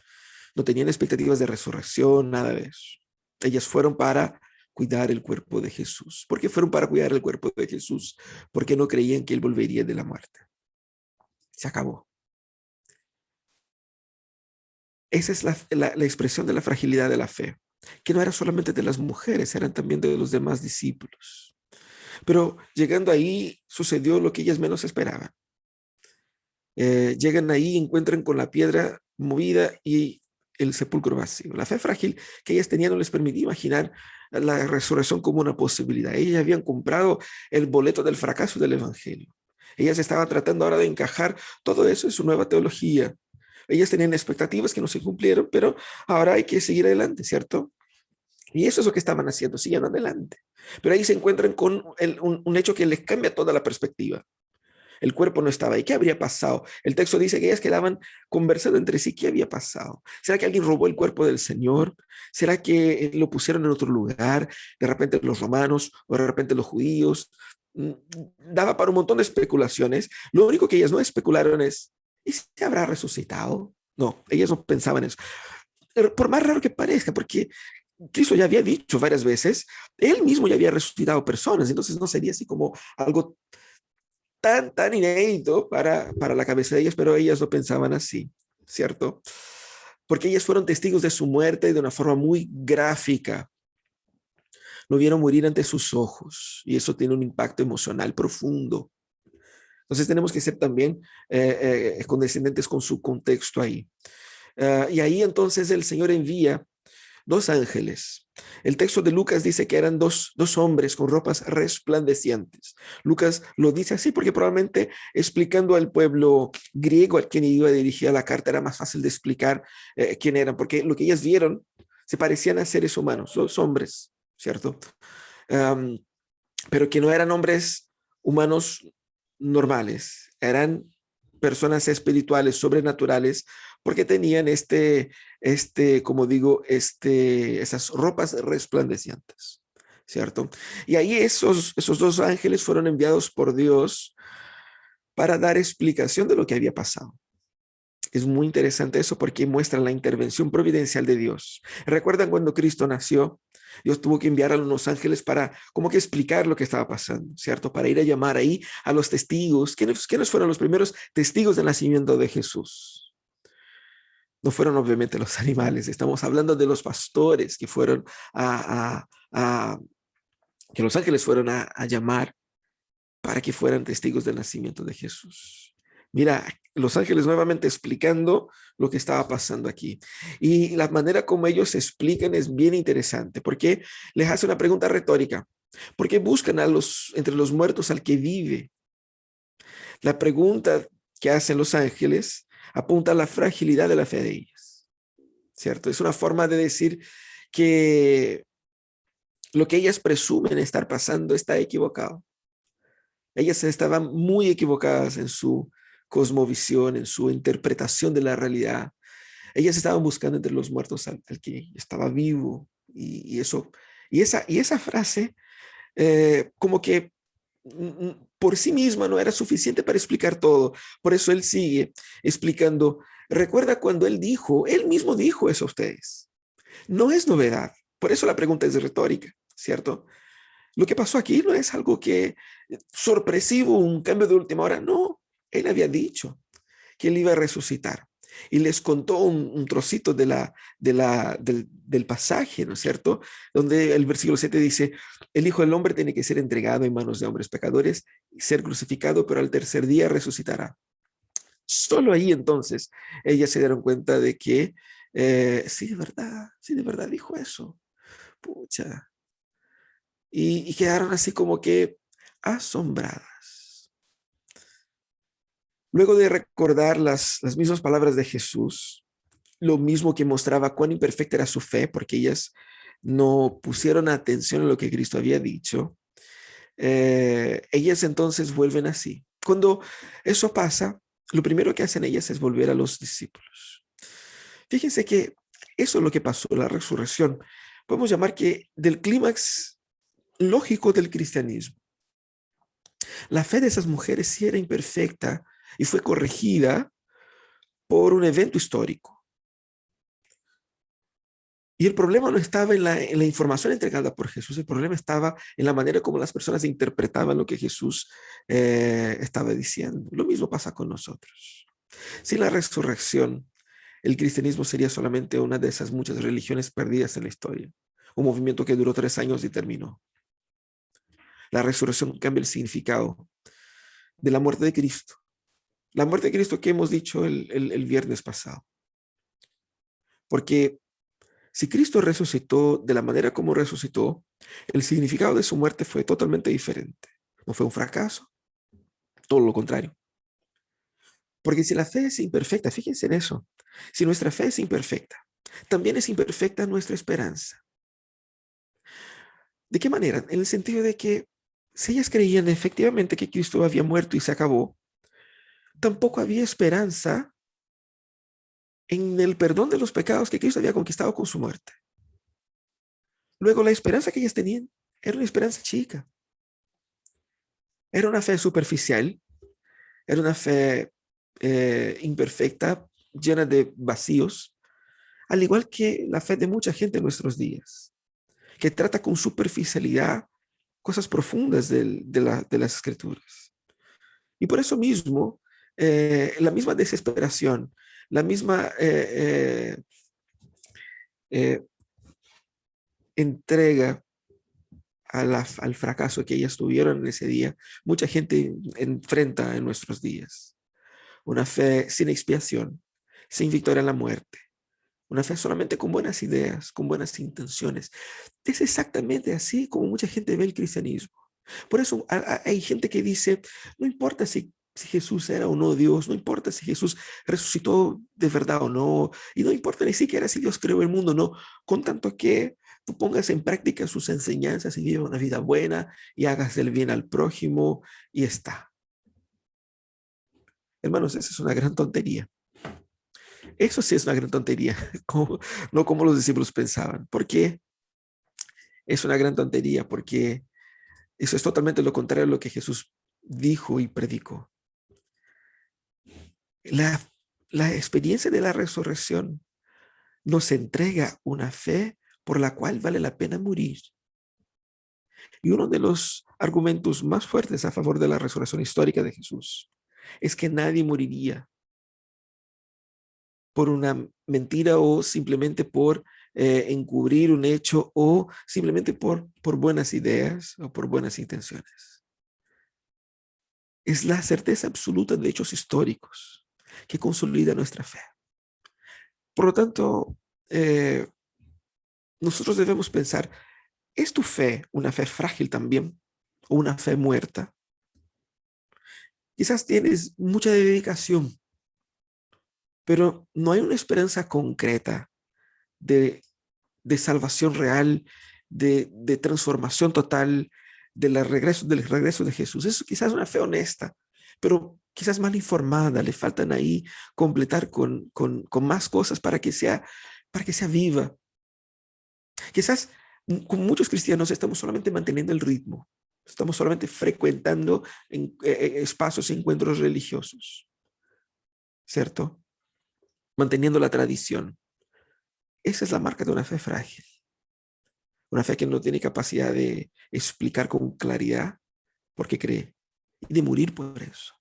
no tenían expectativas de resurrección, nada de eso. Ellas fueron para cuidar el cuerpo de Jesús. ¿Por qué fueron para cuidar el cuerpo de Jesús? Porque no creían que él volvería de la muerte. Se acabó. Esa es la expresión de la fragilidad de la fe, que no era solamente de las mujeres, eran también de los demás discípulos. Pero llegando ahí sucedió lo que ellas menos esperaban. Llegan ahí, encuentran con la piedra movida y el sepulcro vacío. La fe frágil que ellas tenían no les permitía imaginar la resurrección como una posibilidad. Ellas habían comprado el boleto del fracaso del evangelio. Ellas estaban tratando ahora de encajar todo eso en su nueva teología. Ellas tenían expectativas que no se cumplieron, pero ahora hay que seguir adelante, ¿cierto? Y eso es lo que estaban haciendo, siguiendo adelante. Pero ahí se encuentran con un hecho que les cambia toda la perspectiva. El cuerpo no estaba ahí. ¿Qué habría pasado? El texto dice que ellas quedaban conversando entre sí. ¿Qué había pasado? ¿Será que alguien robó el cuerpo del Señor? ¿Será que lo pusieron en otro lugar? De repente los romanos o de repente los judíos. Daba para un montón de especulaciones. Lo único que ellas no especularon es, ¿y si habrá resucitado? No, ellas no pensaban eso. Por más raro que parezca, porque Cristo ya había dicho varias veces, él mismo ya había resucitado personas, entonces no sería así como algo tan inédito para la cabeza de ellas, pero ellas no pensaban así, ¿cierto? Porque ellas fueron testigos de su muerte de una forma muy gráfica. Lo vieron morir ante sus ojos y eso tiene un impacto emocional profundo. Entonces tenemos que ser también condescendentes con su contexto ahí. Y ahí entonces el Señor envía 2 ángeles. El texto de Lucas dice que eran dos hombres con ropas resplandecientes. Lucas lo dice así porque probablemente explicando al pueblo griego al quien iba dirigida la carta era más fácil de explicar quién eran, porque lo que ellas vieron se parecían a seres humanos, los hombres, ¿cierto? Pero que no eran hombres humanos normales, eran personas espirituales, sobrenaturales, porque tenían como digo, esas ropas resplandecientes, ¿cierto? Y ahí esos dos ángeles fueron enviados por Dios para dar explicación de lo que había pasado. Es muy interesante eso porque muestra la intervención providencial de Dios. ¿Recuerdan cuando Cristo nació? Dios tuvo que enviar a unos ángeles para como que explicar lo que estaba pasando, ¿cierto? Para ir a llamar ahí a los testigos. ¿Quiénes fueron los primeros testigos del nacimiento de Jesús? No fueron obviamente los animales, estamos hablando de los pastores que fueron que los ángeles fueron a llamar para que fueran testigos del nacimiento de Jesús. Mira, los ángeles nuevamente explicando lo que estaba pasando aquí. Y la manera como ellos explican es bien interesante, porque les hace una pregunta retórica. ¿Por qué buscan entre los muertos al que vive? La pregunta que hacen los ángeles apunta a la fragilidad de la fe de ellas, ¿cierto? Es una forma de decir que lo que ellas presumen estar pasando está equivocado. Ellas estaban muy equivocadas en su cosmovisión, en su interpretación de la realidad. Ellas estaban buscando entre los muertos al que estaba vivo. Y esa frase como que por sí misma no era suficiente para explicar todo. Por eso él sigue explicando. Recuerda cuando él mismo dijo eso a ustedes. No es novedad. Por eso la pregunta es retórica, ¿cierto? Lo que pasó aquí no es algo que sorpresivo, un cambio de última hora. No, él había dicho que él iba a resucitar. Y les contó un trocito del pasaje, ¿no es cierto? Donde el versículo 7 dice, el Hijo del Hombre tiene que ser entregado en manos de hombres pecadores y ser crucificado, pero al tercer día resucitará. Solo ahí entonces ellas se dieron cuenta de que sí, de verdad dijo eso. Pucha. Y quedaron así como que asombradas. Luego de recordar las mismas palabras de Jesús, lo mismo que mostraba cuán imperfecta era su fe, porque ellas no pusieron atención a lo que Cristo había dicho, ellas entonces vuelven así. Cuando eso pasa, lo primero que hacen ellas es volver a los discípulos. Fíjense que eso es lo que pasó, la resurrección. Podemos llamar que del clímax lógico del cristianismo. La fe de esas mujeres sí era imperfecta y fue corregida por un evento histórico. Y el problema no estaba en la información entregada por Jesús, el problema estaba en la manera como las personas interpretaban lo que Jesús estaba diciendo. Lo mismo pasa con nosotros. Sin la resurrección, el cristianismo sería solamente una de esas muchas religiones perdidas en la historia. Un movimiento que duró 3 años y terminó. La resurrección cambia el significado de la muerte de Cristo. La muerte de Cristo que hemos dicho el viernes pasado. Porque si Cristo resucitó de la manera como resucitó, el significado de su muerte fue totalmente diferente. No fue un fracaso, todo lo contrario. Porque si la fe es imperfecta, fíjense en eso, si nuestra fe es imperfecta, también es imperfecta nuestra esperanza. ¿De qué manera? En el sentido de que si ellas creían efectivamente que Cristo había muerto y se acabó, tampoco había esperanza en el perdón de los pecados que Cristo había conquistado con su muerte. Luego, la esperanza que ellas tenían era una esperanza chica. Era una fe superficial, era una fe imperfecta, llena de vacíos, al igual que la fe de mucha gente en nuestros días, que trata con superficialidad cosas profundas de las Escrituras. Y por eso mismo, la misma desesperación, la misma entrega al fracaso que ellas tuvieron en ese día, mucha gente enfrenta en nuestros días. Una fe sin expiación, sin victoria en la muerte. Una fe solamente con buenas ideas, con buenas intenciones. Es exactamente así como mucha gente ve el cristianismo. Por eso hay gente que dice, no importa si Jesús era o no Dios, no importa si Jesús resucitó de verdad o no, y no importa ni siquiera si Dios creó el mundo o no, con tanto que tú pongas en práctica sus enseñanzas y vive una vida buena y hagas el bien al prójimo y está. Hermanos, esa es una gran tontería. Eso sí es una gran tontería, no como los discípulos pensaban. ¿Por qué? Es una gran tontería porque eso es totalmente lo contrario a lo que Jesús dijo y predicó. La experiencia de la resurrección nos entrega una fe por la cual vale la pena morir. Y uno de los argumentos más fuertes a favor de la resurrección histórica de Jesús es que nadie moriría por una mentira o simplemente por encubrir un hecho o simplemente por buenas ideas o por buenas intenciones. Es la certeza absoluta de hechos históricos que consolida nuestra fe. Por lo tanto, nosotros debemos pensar, ¿es tu fe una fe frágil también o una fe muerta? Quizás tienes mucha dedicación, pero no hay una esperanza concreta de salvación real, de transformación total, del regreso de Jesús. Eso quizás es una fe honesta, pero quizás mal informada. Le faltan ahí completar con más cosas para que sea viva. Quizás con muchos cristianos estamos solamente manteniendo el ritmo. Estamos solamente frecuentando espacios y encuentros religiosos, ¿cierto? Manteniendo la tradición. Esa es la marca de una fe frágil. Una fe que no tiene capacidad de explicar con claridad por qué cree y de morir por eso.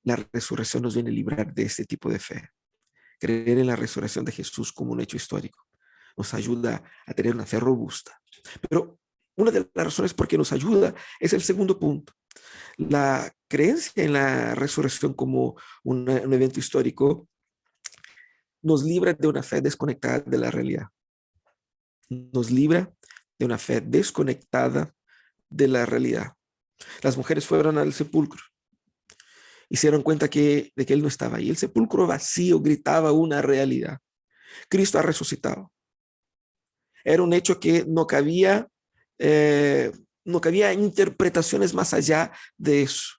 La resurrección nos viene a librar de este tipo de fe. Creer en la resurrección de Jesús como un hecho histórico nos ayuda a tener una fe robusta. Pero una de las razones por qué nos ayuda es el segundo punto. La creencia en la resurrección como un evento histórico nos libra de una fe desconectada de la realidad. Nos libra de una fe desconectada de la realidad. Las mujeres fueron al sepulcro y se dieron cuenta de que él no estaba ahí. El sepulcro vacío gritaba una realidad. Cristo ha resucitado. Era un hecho que no cabía interpretaciones más allá de eso.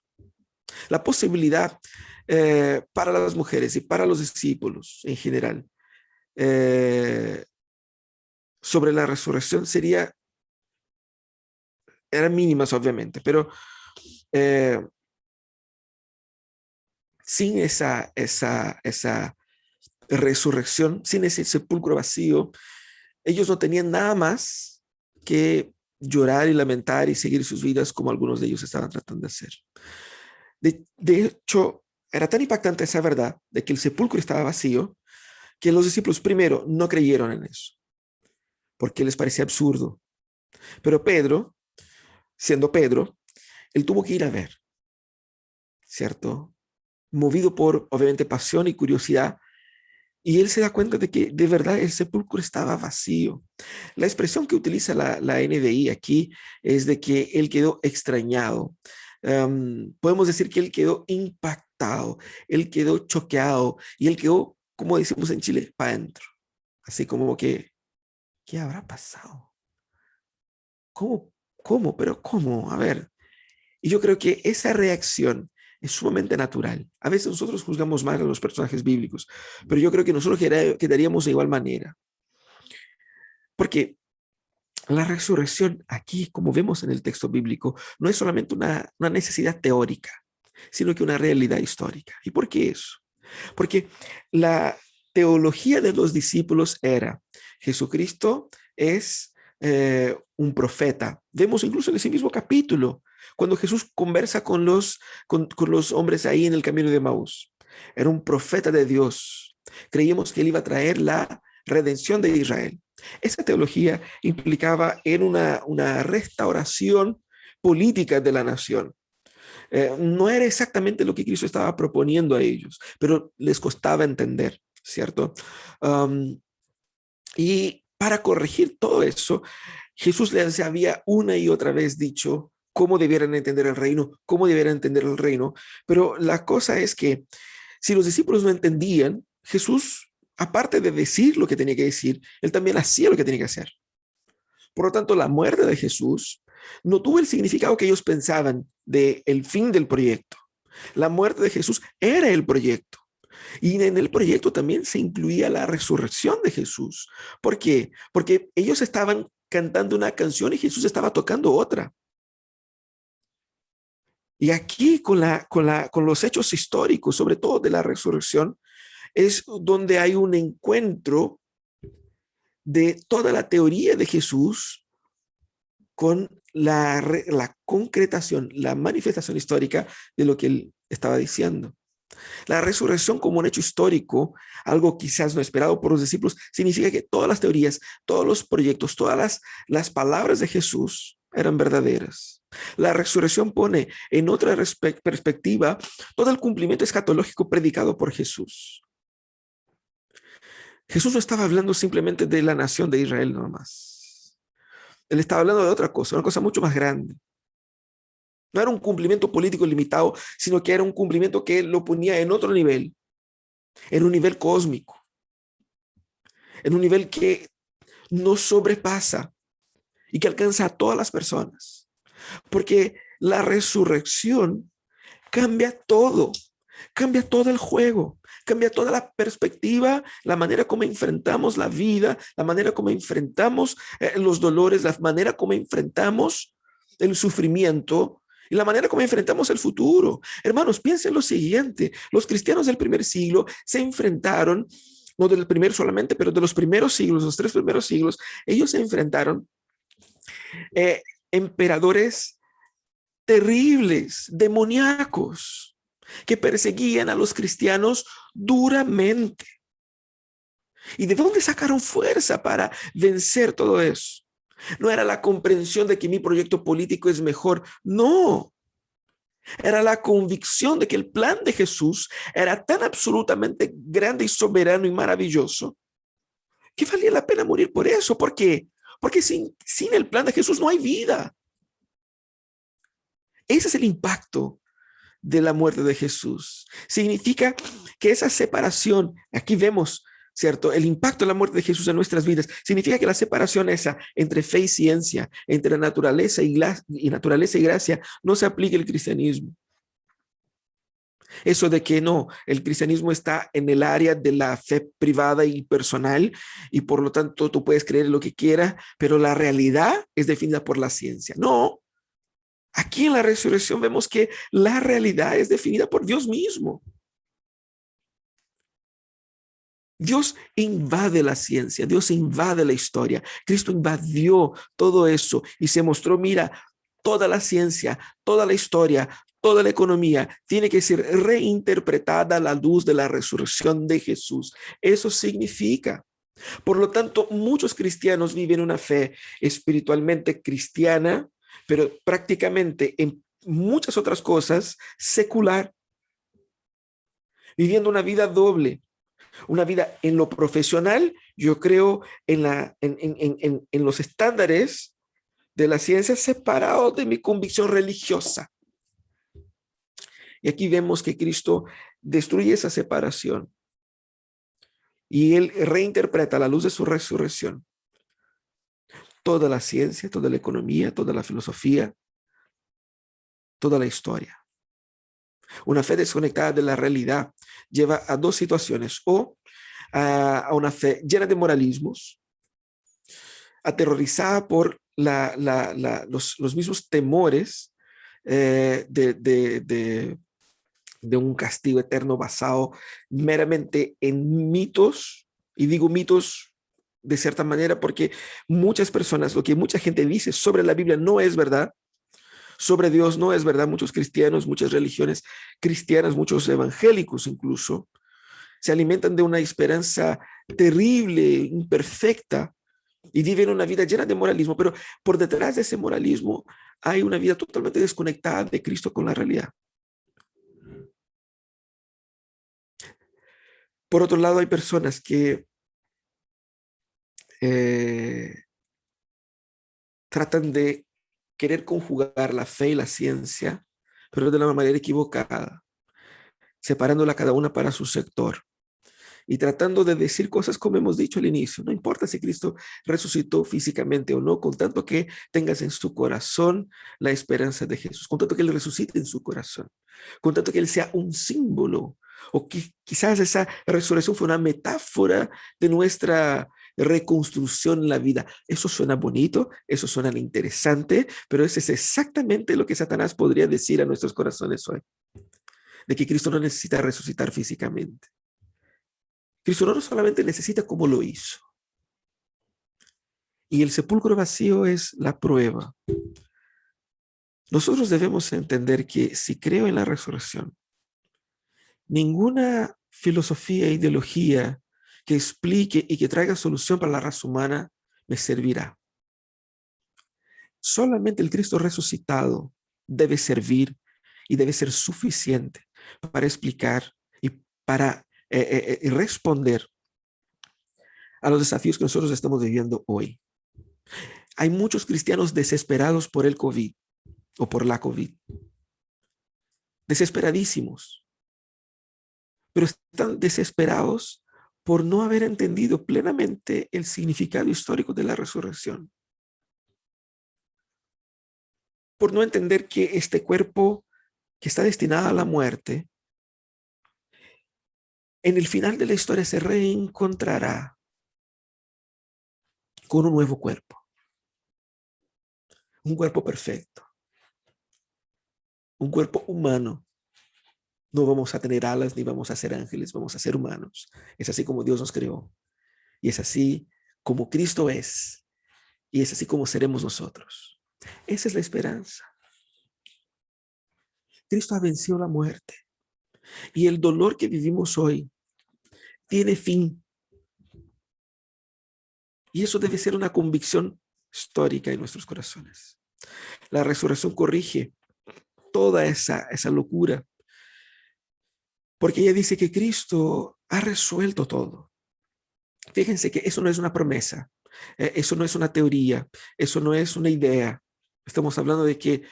La posibilidad para las mujeres y para los discípulos en general sobre la resurrección eran mínimas, obviamente, pero sin esa resurrección, sin ese sepulcro vacío, ellos no tenían nada más que llorar y lamentar y seguir sus vidas como algunos de ellos estaban tratando de hacer. De hecho, era tan impactante esa verdad de que el sepulcro estaba vacío que los discípulos primero no creyeron en eso, porque les parecía absurdo. Pero Pedro, siendo Pedro, él tuvo que ir a ver, ¿cierto? Movido por, obviamente, pasión y curiosidad, y él se da cuenta de que de verdad el sepulcro estaba vacío. La expresión que utiliza la NBI aquí es de que él quedó extrañado. Podemos decir que él quedó impactado, él quedó choqueado y él quedó, como decimos en Chile, para adentro. Así como que, ¿qué habrá pasado? ¿Cómo? ¿Pero cómo? A ver. Y yo creo que esa reacción es sumamente natural. A veces nosotros juzgamos mal a los personajes bíblicos, pero yo creo que nosotros quedaríamos de igual manera. Porque la resurrección aquí, como vemos en el texto bíblico, no es solamente una necesidad teórica, sino que una realidad histórica. ¿Y por qué eso? Porque la teología de los discípulos era: Jesucristo es un profeta. Vemos incluso en ese mismo capítulo, cuando Jesús conversa con los hombres ahí en el camino de Emaús. Era un profeta de Dios. Creíamos que él iba a traer la redención de Israel. Esa teología implicaba en una restauración política de la nación. No era exactamente lo que Cristo estaba proponiendo a ellos, pero les costaba entender, ¿cierto? Y para corregir todo eso, Jesús les había una y otra vez dicho cómo debieran entender el reino, pero la cosa es que si los discípulos no entendían, Jesús aparte de decir lo que tenía que decir, él también hacía lo que tenía que hacer. Por lo tanto, la muerte de Jesús no tuvo el significado que ellos pensaban de el fin del proyecto. La muerte de Jesús era el proyecto. Y en el proyecto también se incluía la resurrección de Jesús. ¿Por qué? Porque ellos estaban cantando una canción y Jesús estaba tocando otra. Y aquí con los hechos históricos, sobre todo de la resurrección, es donde hay un encuentro de toda la teoría de Jesús con la concretación, la manifestación histórica de lo que él estaba diciendo. La resurrección como un hecho histórico, algo quizás no esperado por los discípulos, significa que todas las teorías, todos los proyectos, todas las palabras de Jesús eran verdaderas. La resurrección pone en otra perspectiva todo el cumplimiento escatológico predicado por Jesús. Jesús no estaba hablando simplemente de la nación de Israel nomás. Él estaba hablando de otra cosa, una cosa mucho más grande. No era un cumplimiento político limitado, sino que era un cumplimiento que lo ponía en otro nivel, en un nivel cósmico, en un nivel que no sobrepasa y que alcanza a todas las personas. Porque la resurrección cambia todo el juego, cambia toda la perspectiva, la manera como enfrentamos la vida, la manera como enfrentamos los dolores, la manera como enfrentamos el sufrimiento y la manera como enfrentamos el futuro. Hermanos, piensen lo siguiente, los cristianos del primer siglo se enfrentaron, no del primero solamente, pero de los primeros siglos, los 3 primeros siglos, ellos se enfrentaron emperadores terribles, demoníacos, que perseguían a los cristianos duramente. ¿Y de dónde sacaron fuerza para vencer todo eso? No era la comprensión de que mi proyecto político es mejor, no. Era la convicción de que el plan de Jesús era tan absolutamente grande y soberano y maravilloso que valía la pena morir por eso. ¿Por qué? Porque sin el plan de Jesús no hay vida. Ese es el impacto de la muerte de Jesús. Significa que esa separación, aquí vemos, ¿cierto? El impacto de la muerte de Jesús en nuestras vidas significa que la separación esa entre fe y ciencia, entre naturaleza y gracia, no se aplica al cristianismo. Eso de que no, el cristianismo está en el área de la fe privada y personal y por lo tanto tú puedes creer lo que quieras, pero la realidad es definida por la ciencia. No, aquí en la resurrección vemos que la realidad es definida por Dios mismo. Dios invade la ciencia, Dios invade la historia. Cristo invadió todo eso y se mostró, mira, toda la ciencia, toda la historia, toda la economía tiene que ser reinterpretada a la luz de la resurrección de Jesús. Eso significa. Por lo tanto, muchos cristianos viven una fe espiritualmente cristiana, pero prácticamente en muchas otras cosas secular, viviendo una vida doble. Una vida en lo profesional, yo creo en los estándares de la ciencia separados de mi convicción religiosa. Y aquí vemos que Cristo destruye esa separación y Él reinterpreta a la luz de su resurrección toda la ciencia, toda la economía, toda la filosofía, toda la historia. Una fe desconectada de la realidad lleva a 2 situaciones, o a una fe llena de moralismos, aterrorizada por los mismos temores de un castigo eterno basado meramente en mitos, y digo mitos de cierta manera porque muchas personas, lo que mucha gente dice sobre la Biblia no es verdad. Sobre Dios no es verdad. Muchos cristianos, muchas religiones cristianas, muchos evangélicos incluso, se alimentan de una esperanza terrible, imperfecta, y viven una vida llena de moralismo, pero por detrás de ese moralismo hay una vida totalmente desconectada de Cristo con la realidad. Por otro lado, hay personas que tratan de querer conjugar la fe y la ciencia, pero de la manera equivocada, separándola cada una para su sector. y tratando de decir cosas como hemos dicho al inicio. No importa si Cristo resucitó físicamente o no, con tanto que tengas en su corazón la esperanza de Jesús, con tanto que Él resucite en su corazón, con tanto que Él sea un símbolo, o que quizás esa resurrección fue una metáfora de nuestra reconstrucción en la vida. Eso suena bonito, eso suena interesante, pero eso es exactamente lo que Satanás podría decir a nuestros corazones hoy, de que Cristo no necesita resucitar físicamente. Cristo no solamente necesita como lo hizo. Y el sepulcro vacío es la prueba. Nosotros debemos entender que si creo en la resurrección, ninguna filosofía e ideología que explique y que traiga solución para la raza humana me servirá. Solamente el Cristo resucitado debe servir y debe ser suficiente para explicar y para responder a los desafíos que nosotros estamos viviendo hoy. Hay muchos cristianos desesperados por el COVID o por la COVID. Desesperadísimos. Pero están desesperados por no haber entendido plenamente el significado histórico de la resurrección. Por no entender que este cuerpo que está destinado a la muerte, en el final de la historia se reencontrará con un nuevo cuerpo. Un cuerpo perfecto. Un cuerpo humano. No vamos a tener alas ni vamos a ser ángeles, vamos a ser humanos. Es así como Dios nos creó. Y es así como Cristo es. Y es así como seremos nosotros. Esa es la esperanza. Cristo ha vencido la muerte. Y el dolor que vivimos hoy tiene fin. Y eso debe ser una convicción histórica en nuestros corazones. La resurrección corrige toda esa locura. Porque ella dice que Cristo ha resuelto todo. Fíjense que eso no es una promesa, eso no es una teoría, eso no es una idea. Estamos hablando de que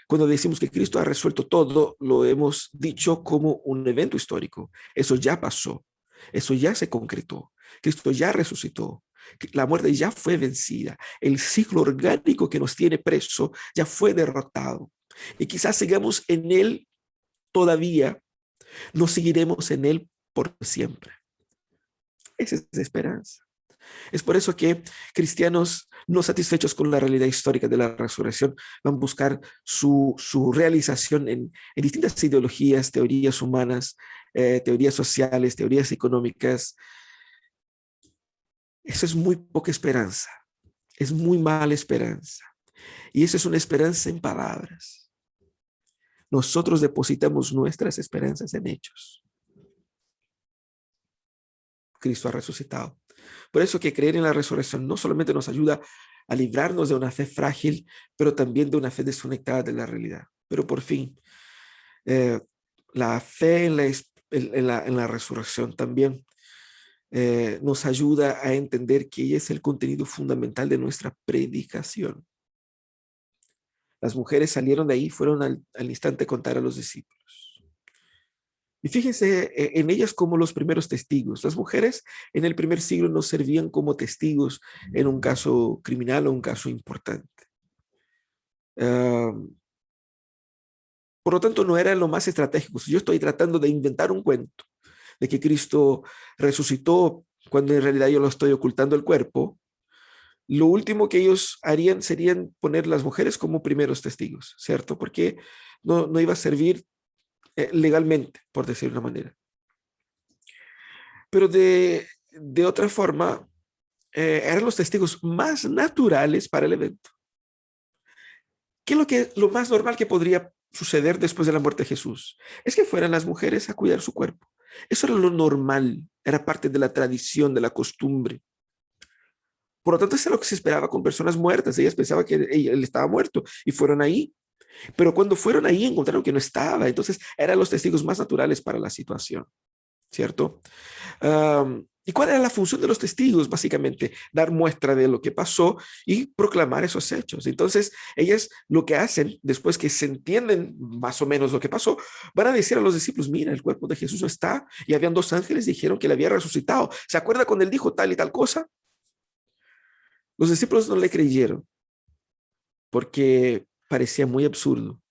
cuando decimos que Cristo ha resuelto todo, lo hemos dicho como un evento histórico. Eso ya pasó, eso ya se concretó. Cristo ya resucitó, la muerte ya fue vencida. El ciclo orgánico que nos tiene preso ya fue derrotado. Y quizás sigamos en él todavía, no seguiremos en él por siempre. Esa es la esperanza. Es por eso que cristianos no satisfechos con la realidad histórica de la resurrección van a buscar su realización en distintas ideologías, teorías humanas, teorías sociales, teorías económicas. Eso es muy poca esperanza. Es muy mala esperanza. Y eso es una esperanza en palabras. Nosotros depositamos nuestras esperanzas en hechos. Cristo ha resucitado. Por eso que creer en la resurrección no solamente nos ayuda a librarnos de una fe frágil, pero también de una fe desconectada de la realidad. Pero por fin, la fe en la resurrección también nos ayuda a entender que ella es el contenido fundamental de nuestra predicación. Las mujeres salieron de ahí, fueron al instante a contar a los discípulos. Y fíjense en ellas como los primeros testigos. Las mujeres en el primer siglo no servían como testigos en un caso criminal o un caso importante. Por lo tanto, no era lo más estratégico. Si yo estoy tratando de inventar un cuento de que Cristo resucitó cuando en realidad yo lo estoy ocultando el cuerpo, lo último que ellos harían serían poner las mujeres como primeros testigos, ¿cierto? Porque no iba a servir legalmente, por decir de una manera. Pero de otra forma, eran los testigos más naturales para el evento. ¿Qué es lo más normal que podría suceder después de la muerte de Jesús? Es que fueran las mujeres a cuidar su cuerpo. Eso era lo normal, era parte de la tradición, de la costumbre. Por lo tanto, eso es lo que se esperaba con personas muertas. Ellas pensaban que él estaba muerto y fueron ahí. Pero cuando fueron ahí encontraron que no estaba. Entonces eran los testigos más naturales para la situación, ¿cierto? ¿Y cuál era la función de los testigos? Básicamente, dar muestra de lo que pasó y proclamar esos hechos. Entonces, ellas lo que hacen, después que se entienden más o menos lo que pasó, van a decir a los discípulos, mira, el cuerpo de Jesús no está, y habían 2 ángeles, dijeron que le había resucitado. ¿Se acuerda cuando él dijo tal y tal cosa? Los discípulos no le creyeron, porque parecía muy absurdo.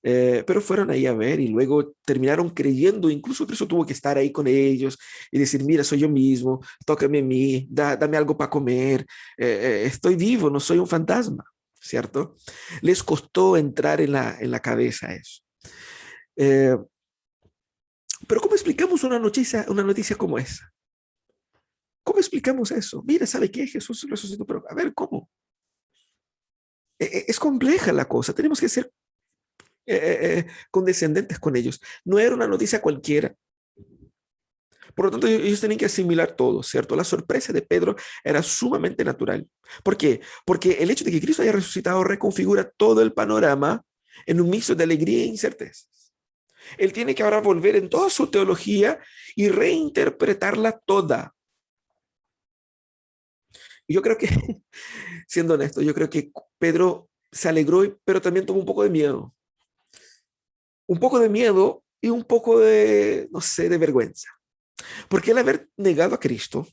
Pero fueron ahí a ver y luego terminaron creyendo. Incluso Cristo tuvo que estar ahí con ellos y decir, mira, soy yo mismo, tócame a mí, dame algo para comer, estoy vivo, no soy un fantasma, ¿cierto? Les costó entrar en la cabeza eso. Pero ¿cómo explicamos una noticia como esa? ¿Cómo explicamos eso? Mira, ¿sabe qué? Jesús resucitó, pero a ver, ¿cómo? Es compleja la cosa, tenemos que ser condescendentes con ellos. No era una noticia cualquiera. Por lo tanto, ellos tenían que asimilar todo, ¿cierto? La sorpresa de Pedro era sumamente natural. ¿Por qué? Porque el hecho de que Cristo haya resucitado reconfigura todo el panorama en un mixto de alegría e incertezas. Él tiene que ahora volver en toda su teología y reinterpretarla toda. Y yo creo que, siendo honesto, yo creo que Pedro se alegró, pero también tuvo un poco de miedo. Un poco de miedo y un poco de, no sé, de vergüenza. Porque el haber negado a Cristo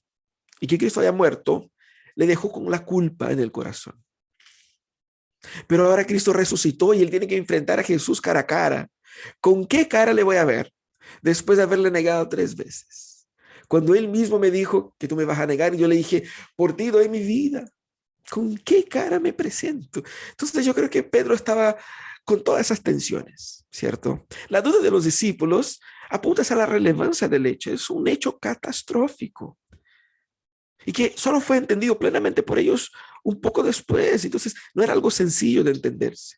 y que Cristo haya muerto, le dejó con la culpa en el corazón. Pero ahora Cristo resucitó y él tiene que enfrentar a Jesús cara a cara. ¿Con qué cara le voy a ver después de haberle negado 3 veces? Cuando él mismo me dijo que tú me vas a negar y yo le dije, por ti doy mi vida. ¿Con qué cara me presento? Entonces yo creo que Pedro estaba con todas esas tensiones, ¿cierto? La duda de los discípulos apunta a la relevancia del hecho. Es un hecho catastrófico y que solo fue entendido plenamente por ellos un poco después. Entonces no era algo sencillo de entenderse.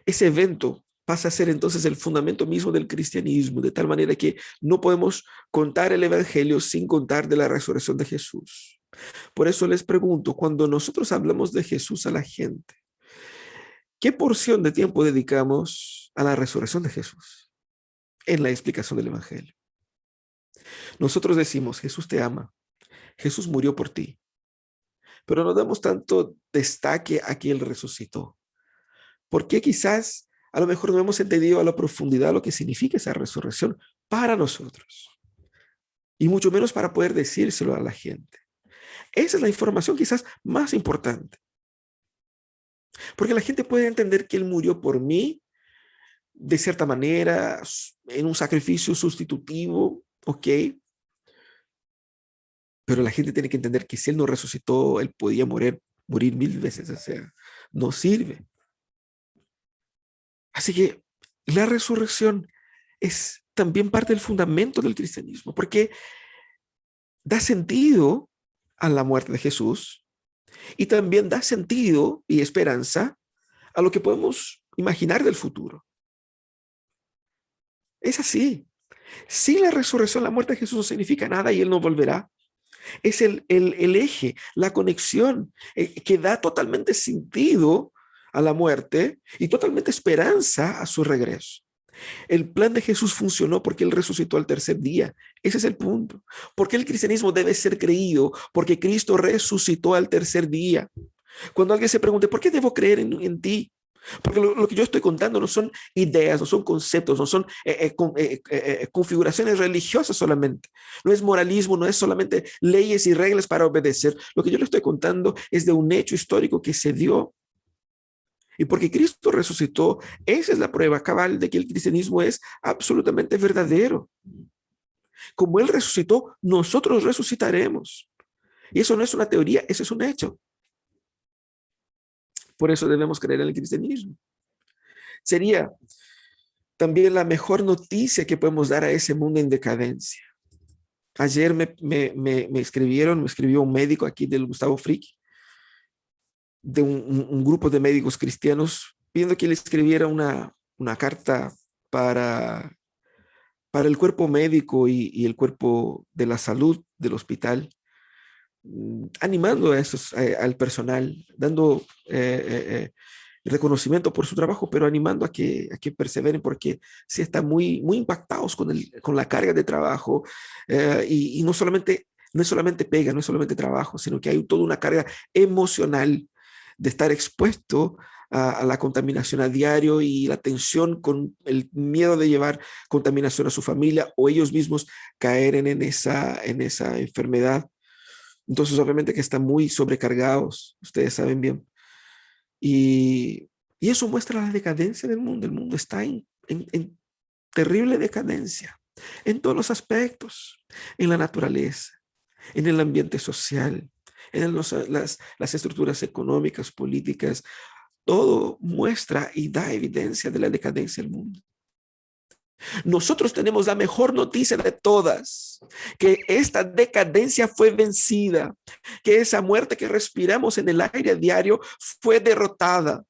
Ese evento pasa a ser entonces el fundamento mismo del cristianismo, de tal manera que no podemos contar el evangelio sin contar de la resurrección de Jesús. Por eso les pregunto, cuando nosotros hablamos de Jesús a la gente, ¿qué porción de tiempo dedicamos a la resurrección de Jesús en la explicación del evangelio? Nosotros decimos, Jesús te ama, Jesús murió por ti, pero no damos tanto destaque a que Él resucitó. Porque quizás a lo mejor no hemos entendido a la profundidad lo que significa esa resurrección para nosotros. Y mucho menos para poder decírselo a la gente. Esa es la información quizás más importante. Porque la gente puede entender que Él murió por mí de cierta manera, en un sacrificio sustitutivo, ¿ok? Pero la gente tiene que entender que si Él no resucitó, Él podía morir 1000 veces, o sea, no sirve. Así que la resurrección es también parte del fundamento del cristianismo, porque da sentido a la muerte de Jesús y también da sentido y esperanza a lo que podemos imaginar del futuro. Es así. Sin la resurrección, la muerte de Jesús no significa nada y Él no volverá. Es el eje, la conexión que da totalmente sentido a la muerte y totalmente esperanza a su regreso. El plan de Jesús funcionó porque Él resucitó al 3er día. Ese es el punto. Porque el cristianismo debe ser creído porque Cristo resucitó al 3er día. Cuando alguien se pregunte, ¿por qué debo creer en ti? Porque lo que yo estoy contando no son ideas, no son conceptos, no son configuraciones religiosas solamente. No es moralismo, no es solamente leyes y reglas para obedecer. Lo que yo le estoy contando es de un hecho histórico que se dio. Y porque Cristo resucitó, esa es la prueba cabal de que el cristianismo es absolutamente verdadero. Como Él resucitó, nosotros resucitaremos. Y eso no es una teoría, eso es un hecho. Por eso debemos creer en el cristianismo. Sería también la mejor noticia que podemos dar a ese mundo en decadencia. Ayer me escribió un médico aquí del Gustavo Frick, de un grupo de médicos cristianos, pidiendo que le escribiera una carta para el cuerpo médico y el cuerpo de la salud del hospital, animando a al personal, dando reconocimiento por su trabajo, pero animando a que perseveren, porque sí están muy impactados con la carga de trabajo, y no es solamente pega, no es solamente trabajo, sino que hay toda una carga emocional de estar expuesto a la contaminación a diario y la tensión con el miedo de llevar contaminación a su familia o ellos mismos caer en esa enfermedad. Entonces, obviamente que están muy sobrecargados, ustedes saben bien. Y eso muestra la decadencia del mundo. El mundo está en terrible decadencia en todos los aspectos, en la naturaleza, en el ambiente social, en las estructuras económicas, políticas. Todo muestra y da evidencia de la decadencia del mundo. Nosotros tenemos la mejor noticia de todas, que esta decadencia fue vencida, que esa muerte que respiramos en el aire diario fue derrotada.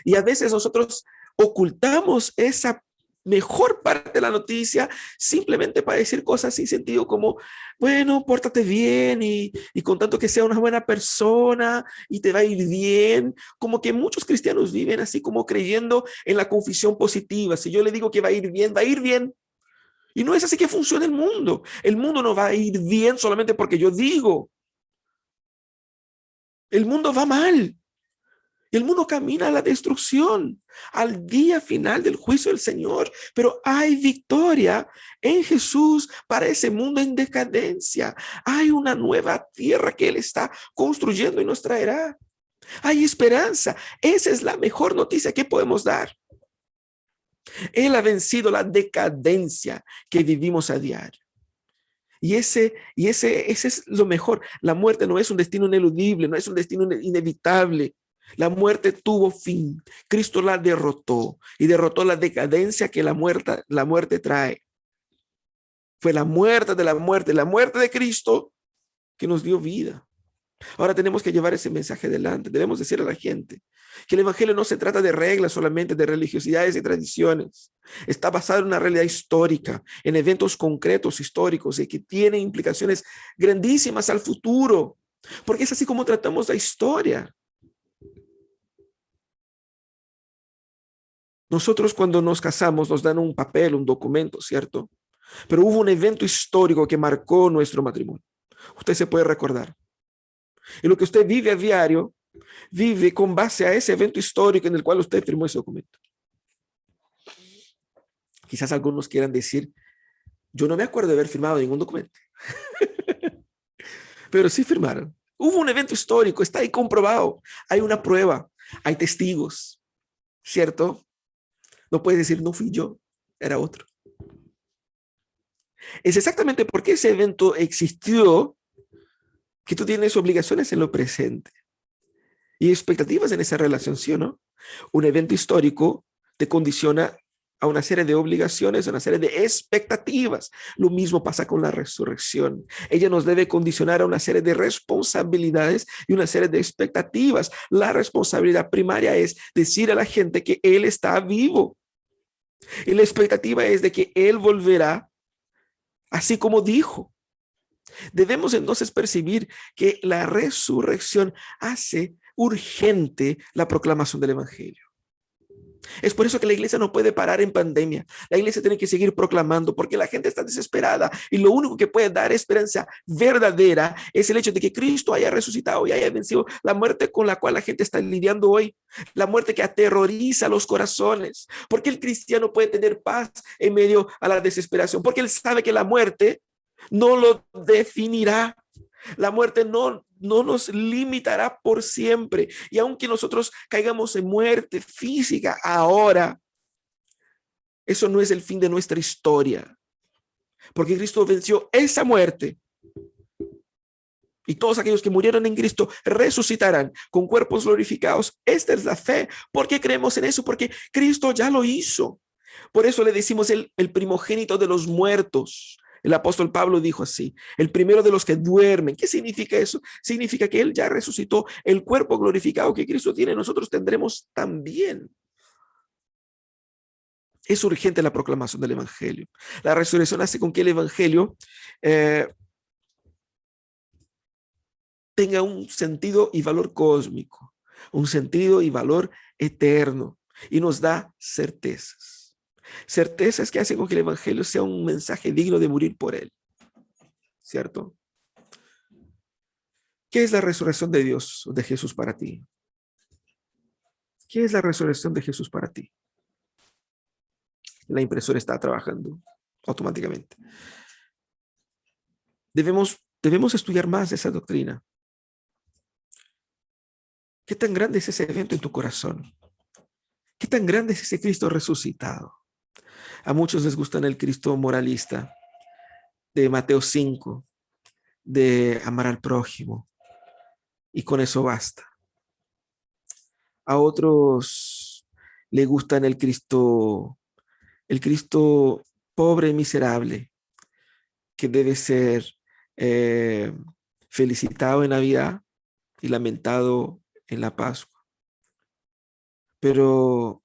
Y a veces nosotros ocultamos esa mejor parte de la noticia simplemente para decir cosas sin sentido como, bueno, pórtate bien y con tanto que sea una buena persona y te va a ir bien. Como que muchos cristianos viven así como creyendo en la confesión positiva. Si yo le digo que va a ir bien, va a ir bien. Y no es así que funciona el mundo. El mundo no va a ir bien solamente porque yo digo. El mundo va mal. El mundo camina a la destrucción, al día final del juicio del Señor. Pero hay victoria en Jesús para ese mundo en decadencia. Hay una nueva tierra que Él está construyendo y nos traerá. Hay esperanza. Esa es la mejor noticia que podemos dar. Él ha vencido la decadencia que vivimos a diario. Y ese es lo mejor. La muerte no es un destino ineludible, no es un destino inevitable. La muerte tuvo fin. Cristo la derrotó y derrotó la decadencia que la muerte trae. Fue la muerte de Cristo que nos dio vida. Ahora tenemos que llevar ese mensaje adelante. Debemos decir a la gente que el evangelio no se trata de reglas solamente, de religiosidades y tradiciones. Está basado en una realidad histórica, en eventos concretos históricos y que tienen implicaciones grandísimas al futuro, porque es así como tratamos la historia. Nosotros cuando nos casamos nos dan un papel, un documento, ¿cierto? Pero hubo un evento histórico que marcó nuestro matrimonio. Usted se puede recordar. Y lo que usted vive a diario, vive con base a ese evento histórico en el cual usted firmó ese documento. Quizás algunos quieran decir, yo no me acuerdo de haber firmado ningún documento. Pero sí firmaron. Hubo un evento histórico, está ahí comprobado. Hay una prueba, hay testigos, ¿cierto? No puedes decir, no fui yo, era otro. Es exactamente porque ese evento existió que tú tienes obligaciones en lo presente y expectativas en esa relación, ¿sí o no? Un evento histórico te condiciona a una serie de obligaciones, a una serie de expectativas. Lo mismo pasa con la resurrección. Ella nos debe condicionar a una serie de responsabilidades y una serie de expectativas. La responsabilidad primaria es decir a la gente que Él está vivo. Y la expectativa es de que Él volverá así como dijo. Debemos entonces percibir que la resurrección hace urgente la proclamación del evangelio. Es por eso que la iglesia no puede parar en pandemia. La iglesia tiene que seguir proclamando porque la gente está desesperada y lo único que puede dar esperanza verdadera es el hecho de que Cristo haya resucitado y haya vencido la muerte con la cual la gente está lidiando hoy, la muerte que aterroriza los corazones. Porque el cristiano puede tener paz en medio a la desesperación, porque él sabe que la muerte no lo definirá. La muerte no nos limitará por siempre. Y aunque nosotros caigamos en muerte física ahora, eso no es el fin de nuestra historia. Porque Cristo venció esa muerte. Y todos aquellos que murieron en Cristo resucitarán con cuerpos glorificados. Esta es la fe. ¿Por qué creemos en eso? Porque Cristo ya lo hizo. Por eso le decimos el primogénito de los muertos. El apóstol Pablo dijo así, el primero de los que duermen. ¿Qué significa eso? Significa que Él ya resucitó. El cuerpo glorificado que Cristo tiene, nosotros tendremos también. Es urgente la proclamación del evangelio. La resurrección hace con que el evangelio tenga un sentido y valor cósmico. un sentido y valor eterno y nos da certezas. Certezas que hacen con que el evangelio sea un mensaje digno de morir por él. ¿Cierto? ¿Qué es la resurrección de Dios, de Jesús para ti? ¿Qué es la resurrección de Jesús para ti? La impresora está trabajando automáticamente. Debemos estudiar más esa doctrina. ¿Qué tan grande es ese evento en tu corazón? ¿Qué tan grande es ese Cristo resucitado? A muchos les gusta el Cristo moralista de Mateo 5, de amar al prójimo, y con eso basta. A otros le gustan el Cristo pobre y miserable, que debe ser felicitado en Navidad y lamentado en la Pascua. Pero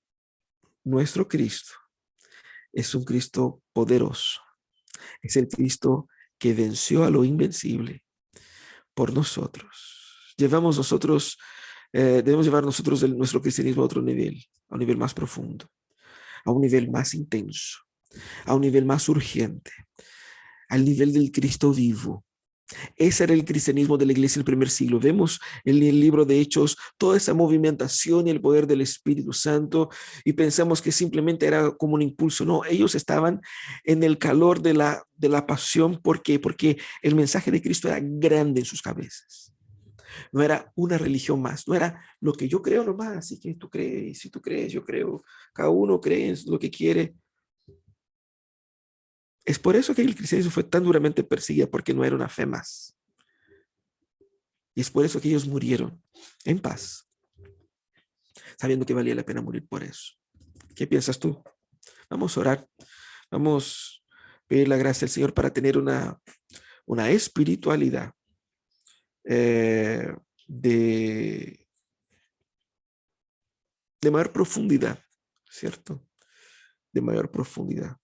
nuestro Cristo es un Cristo poderoso. Es el Cristo que venció a lo invencible por nosotros. Debemos llevar nosotros nuestro cristianismo a otro nivel, a un nivel más profundo, a un nivel más intenso, a un nivel más urgente, al nivel del Cristo vivo. Ese era el cristianismo de la iglesia del primer siglo. Vemos en el libro de Hechos toda esa movimentación y el poder del Espíritu Santo y pensamos que simplemente era como un impulso. No, ellos estaban en el calor de la pasión. ¿Por qué? Porque el mensaje de Cristo era grande en sus cabezas. No era una religión más, no era lo que yo creo nomás, así que tú crees, si tú crees, yo creo. Cada uno cree en lo que quiere. Es por eso que el cristianismo fue tan duramente perseguido, porque no era una fe más. Y es por eso que ellos murieron en paz, sabiendo que valía la pena morir por eso. ¿Qué piensas tú? Vamos a orar. Vamos a pedir la gracia al Señor para tener una espiritualidad de mayor profundidad, ¿cierto? De mayor profundidad.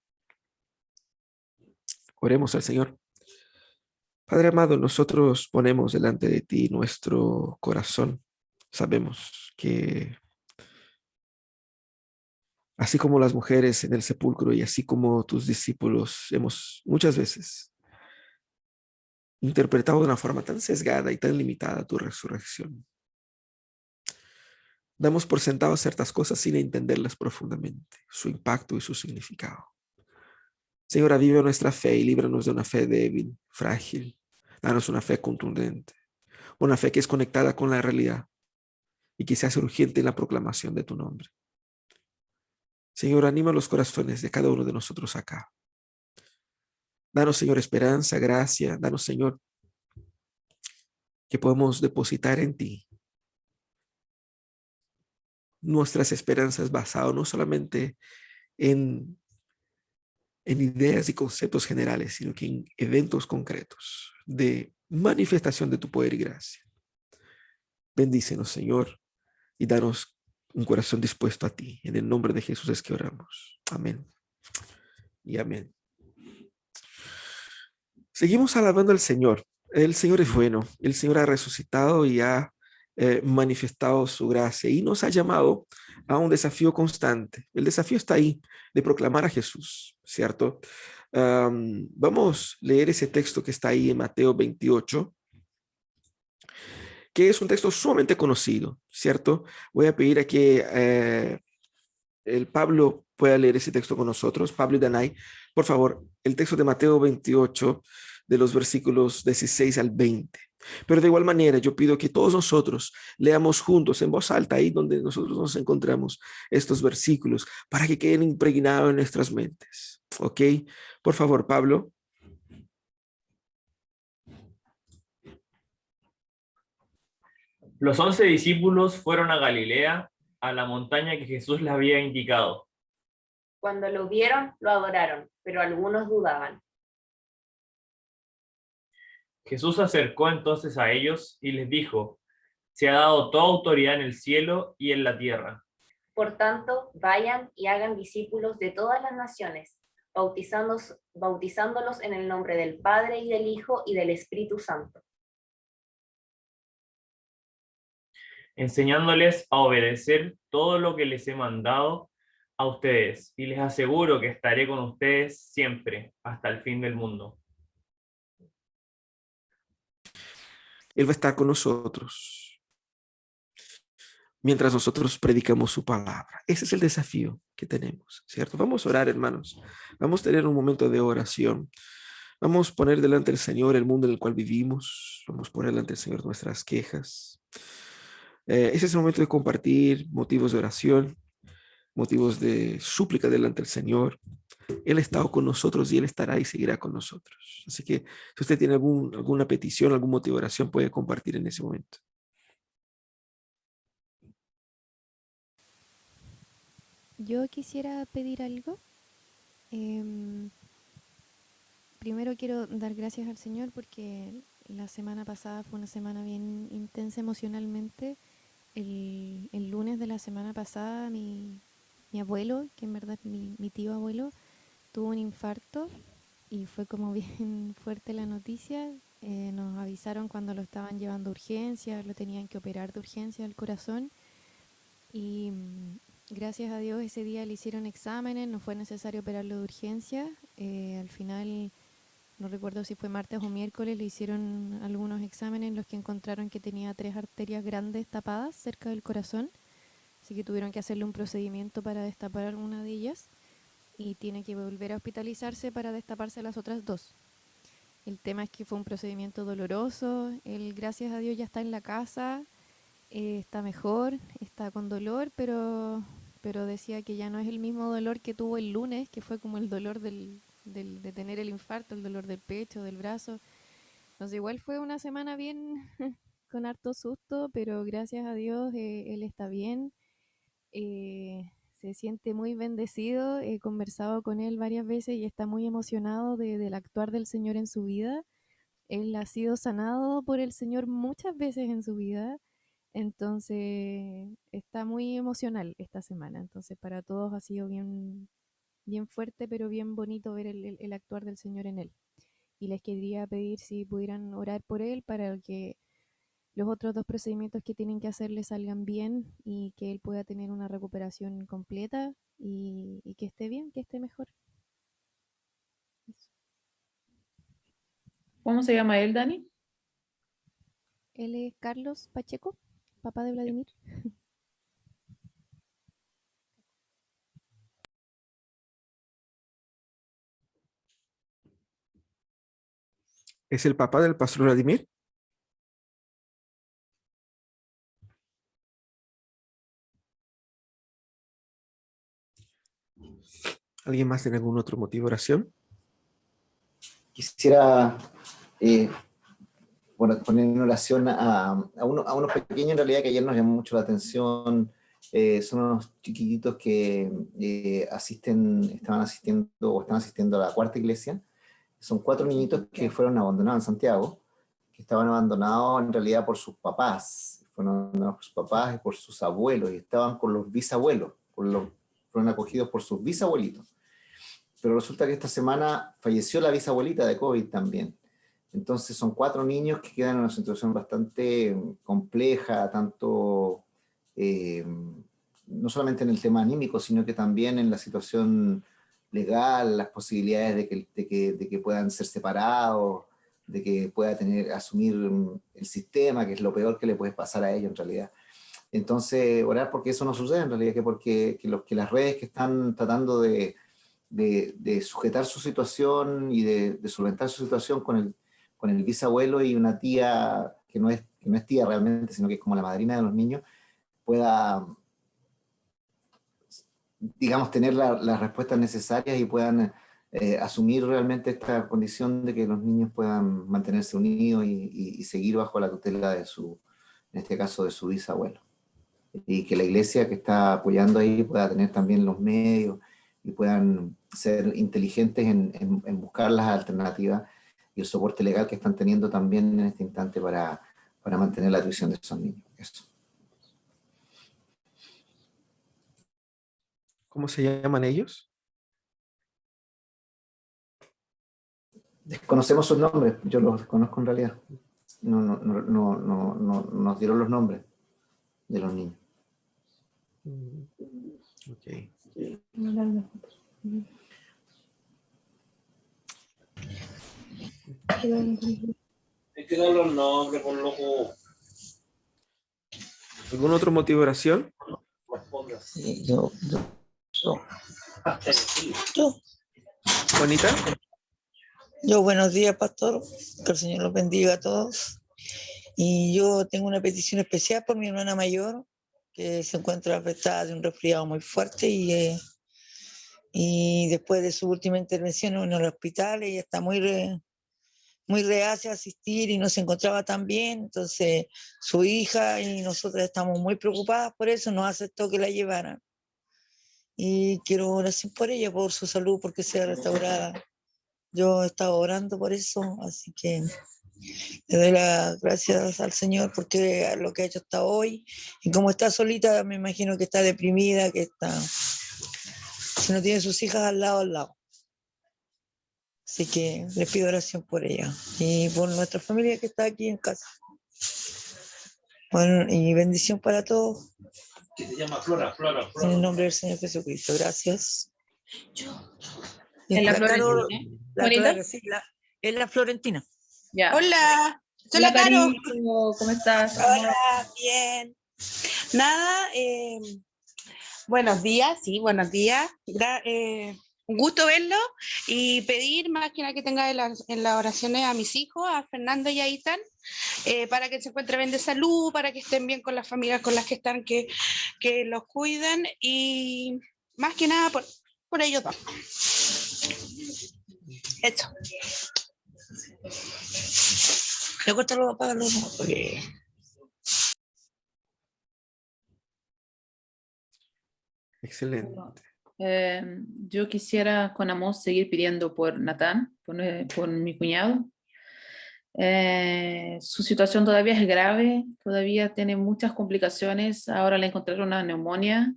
Oremos al Señor. Padre amado, nosotros ponemos delante de ti nuestro corazón. Sabemos que así como las mujeres en el sepulcro y así como tus discípulos hemos muchas veces interpretado de una forma tan sesgada y tan limitada tu resurrección. Damos por sentado ciertas cosas sin entenderlas profundamente, su impacto y su significado. Señor, aviva nuestra fe y líbranos de una fe débil, frágil. Danos una fe contundente, una fe que es conectada con la realidad y que se hace urgente en la proclamación de tu nombre. Señor, anima los corazones de cada uno de nosotros acá. Danos, Señor, esperanza, gracia. Danos, Señor, que podemos depositar en ti nuestras esperanzas basadas no solamente en ideas y conceptos generales, sino que en eventos concretos de manifestación de tu poder y gracia. Bendícenos, Señor, y danos un corazón dispuesto a ti. En el nombre de Jesús es que oramos. Amén y amén. Seguimos alabando al Señor. El Señor es bueno. El Señor ha resucitado y ha manifestado su gracia y nos ha llamado a un desafío constante. El desafío está ahí, de proclamar a Jesús, ¿cierto? Vamos a leer ese texto que está ahí en Mateo 28, que es un texto sumamente conocido, ¿cierto? Voy a pedir a que el Pablo pueda leer ese texto con nosotros. Pablo y Danay, por favor, el texto de Mateo 28, de los versículos 16 al 20. Pero de igual manera, yo pido que todos nosotros leamos juntos en voz alta ahí donde nosotros nos encontramos estos versículos para que queden impregnados en nuestras mentes. ¿Ok? Por favor, Pablo. Los 11 discípulos fueron a Galilea, a la montaña que Jesús les había indicado. Cuando lo vieron, lo adoraron, pero algunos dudaban. Jesús se acercó entonces a ellos y les dijo: se ha dado toda autoridad en el cielo y en la tierra. Por tanto, vayan y hagan discípulos de todas las naciones, bautizándolos en el nombre del Padre y del Hijo y del Espíritu Santo. enseñándoles a obedecer todo lo que les he mandado a ustedes, y les aseguro que estaré con ustedes siempre, hasta el fin del mundo. Él va a estar con nosotros mientras nosotros predicamos su palabra. Ese es el desafío que tenemos, ¿cierto? Vamos a orar, hermanos. Vamos a tener un momento de oración. Vamos a poner delante del Señor el mundo en el cual vivimos. Vamos a poner delante del Señor nuestras quejas. Ese es el momento de compartir motivos de oración, motivos de súplica delante del Señor. Él ha estado con nosotros y Él estará y seguirá con nosotros. Así que si usted tiene alguna petición, algún motivo de oración, puede compartir en ese momento. Yo quisiera pedir algo. Primero quiero dar gracias al Señor porque la semana pasada fue una semana bien intensa emocionalmente. El lunes de la semana pasada mi abuelo, que en verdad es mi tío abuelo, tuvo un infarto y fue como bien fuerte la noticia. Nos avisaron cuando lo estaban llevando a urgencias, lo tenían que operar de urgencia al corazón y gracias a Dios ese día le hicieron exámenes, no fue necesario operarlo de urgencia. Al final, no recuerdo si fue martes o miércoles, le hicieron algunos exámenes en los que encontraron que tenía 3 arterias grandes tapadas cerca del corazón, así que tuvieron que hacerle un procedimiento para destapar alguna de ellas y tiene que volver a hospitalizarse para destaparse las otras 2. El tema es que fue un procedimiento doloroso. Él, gracias a Dios, ya está en la casa, está mejor, está con dolor, pero decía que ya no es el mismo dolor que tuvo el lunes, que fue como el dolor de tener el infarto, el dolor del pecho, del brazo. Entonces igual fue una semana bien con harto susto, pero gracias a Dios él está bien. Se siente muy bendecido. He conversado con él varias veces y está muy emocionado del actuar del Señor en su vida. Él ha sido sanado por el Señor muchas veces en su vida. Entonces está muy emocional esta semana. Entonces para todos ha sido bien, bien fuerte, pero bien bonito ver el actuar del Señor en él. Y les quería pedir si pudieran orar por él para que los otros 2 procedimientos que tienen que hacer le salgan bien y que él pueda tener una recuperación completa y que esté bien, que esté mejor. Eso. ¿Cómo se llama él, Dani? Él es Carlos Pacheco, papá de Vladimir. ¿Es el papá del pastor Vladimir? ¿Alguien más tiene algún otro motivo de oración? Quisiera poner en oración a unos pequeños en realidad que ayer nos llamó mucho la atención. Son unos chiquititos que estaban asistiendo a la cuarta iglesia. Son 4 niñitos que fueron abandonados en Santiago, que estaban abandonados en realidad por sus papás. Fueron abandonados por sus papás y por sus abuelos, y estaban con los bisabuelos, fueron acogidos por sus bisabuelitos. Pero resulta que esta semana falleció la bisabuelita de COVID también. Entonces son 4 niños que quedan en una situación bastante compleja, tanto no solamente en el tema anímico, sino que también en la situación legal, las posibilidades de que puedan ser separados, de que pueda asumir el sistema, que es lo peor que le puede pasar a ellos en realidad. Entonces, orar porque eso no sucede en realidad, que las redes que están tratando de sujetar su situación y de solventar su situación con el bisabuelo y una tía que no es tía realmente, sino que es como la madrina de los niños, pueda, digamos, tener las respuestas necesarias y puedan asumir realmente esta condición de que los niños puedan mantenerse unidos y seguir bajo la tutela en este caso de su bisabuelo. Y que la iglesia que está apoyando ahí pueda tener también los medios y puedan ser inteligentes en buscar las alternativas y el soporte legal que están teniendo también en este instante para mantener la tuición de esos niños. Eso. ¿Cómo se llaman ellos? Desconocemos sus nombres, yo los desconozco en realidad. No nos dieron los nombres. de los niños. Ok. Hay que dar los nombres, por loco. ¿Algún otro motivo de oración? Yo. Juanita. Yo, buenos días, pastor. Que el Señor los bendiga a todos. Y yo tengo una petición especial por mi hermana mayor, que se encuentra afectada de un resfriado muy fuerte y después de su última intervención en el hospital, ella está muy reacia a asistir y no se encontraba tan bien. Entonces, su hija y nosotros estamos muy preocupadas por eso, no aceptó que la llevaran. Y quiero oración por ella, por su salud, porque sea restaurada. Yo he estado orando por eso, así que le doy las gracias al Señor porque lo que ha hecho hasta hoy. Y como está solita, me imagino que está deprimida, que está, si no tiene sus hijas al lado. Así que les pido oración por ella y por nuestra familia que está aquí en casa. Bueno, y bendición para todos. Que se llama Flora. En el nombre del Señor Jesucristo. Gracias. ¿Es la Caro, Florentina? sí, es la Florentina. Ya. Hola, soy Hola, la Caro. ¿Cómo estás? Hola, bien. Nada, buenos días, sí, buenos días. Un gusto verlo y pedir más que nada que tenga en las oraciones a mis hijos, a Fernando y a Ethan, para que se encuentren bien de salud, para que estén bien con las familias con las que están, que los cuiden y más que nada por ellos dos. Eso. Apágalo, porque... Excelente. Yo quisiera con amor seguir pidiendo por Natán, por mi cuñado. Su situación todavía es grave, todavía tiene muchas complicaciones. Ahora le encontraron una neumonía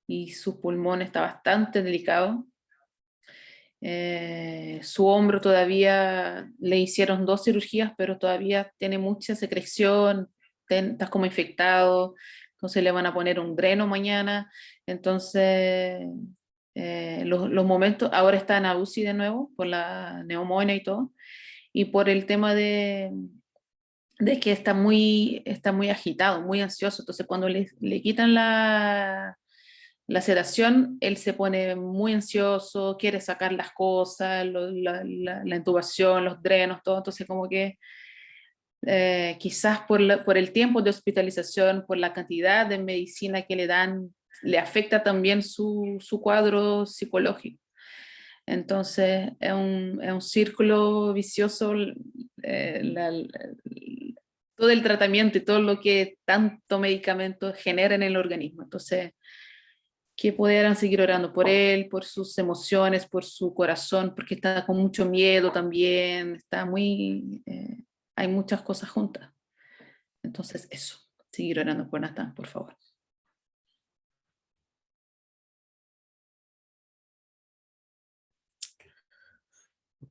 y su pulmón está bastante delicado. Su hombro todavía le hicieron 2 cirugías, pero todavía tiene mucha secreción, está como infectado, entonces le van a poner un dreno mañana. Entonces los momentos, ahora está en UCI de nuevo por la neumonía y todo, y por el tema de que está muy agitado, muy ansioso. Entonces cuando le quitan la sedación, él se pone muy ansioso, quiere sacar las cosas, la intubación, los drenos, todo. Entonces como que quizás por el tiempo de hospitalización, por la cantidad de medicina que le dan, le afecta también su cuadro psicológico. Entonces es un círculo vicioso, todo el tratamiento y todo lo que tanto medicamento genera en el organismo. Entonces, que pudieran seguir orando por él, por sus emociones, por su corazón, porque está con mucho miedo también, hay muchas cosas juntas. Entonces eso, seguir orando por Natán, por favor.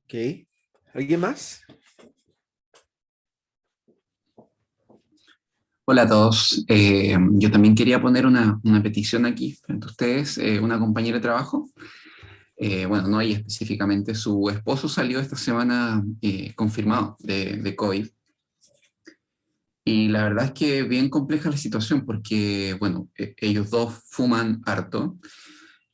Ok. ¿Alguien más? Hola a todos. Yo también quería poner una petición aquí frente a ustedes, una compañera de trabajo. Bueno, no ella específicamente, su esposo salió esta semana confirmado de COVID. Y la verdad es que bien compleja la situación porque, bueno, ellos dos fuman harto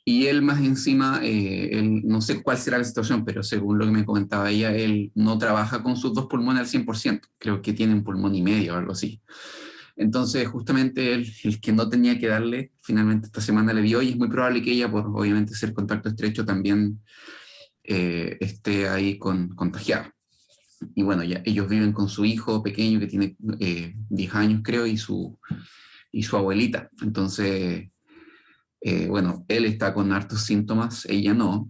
y él más encima, él, no sé cuál será la situación, pero según lo que me comentaba ella, él no trabaja con sus 2 pulmones al 100%, creo que tiene un pulmón y medio o algo así. Entonces, justamente el que no tenía que darle, finalmente esta semana le dio, y es muy probable que ella, por obviamente ser contacto estrecho, también esté ahí contagiada. Y bueno, ya ellos viven con su hijo pequeño que tiene 10 años, creo, y su abuelita. Entonces, bueno, él está con hartos síntomas, ella no,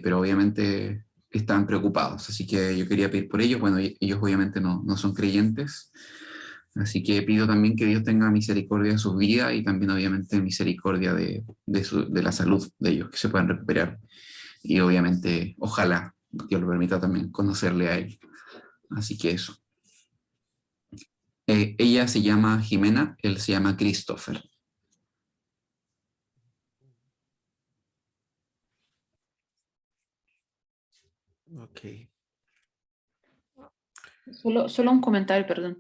pero obviamente están preocupados. Así que yo quería pedir por ellos. Bueno, ellos obviamente no son creyentes. Así que pido también que Dios tenga misericordia de sus vidas y también obviamente misericordia de la salud de ellos, que se puedan recuperar. Y obviamente, ojalá Dios lo permita también conocerle a él. Así que eso. Ella se llama Jimena, él se llama Christopher. Ok. Solo un comentario, perdón.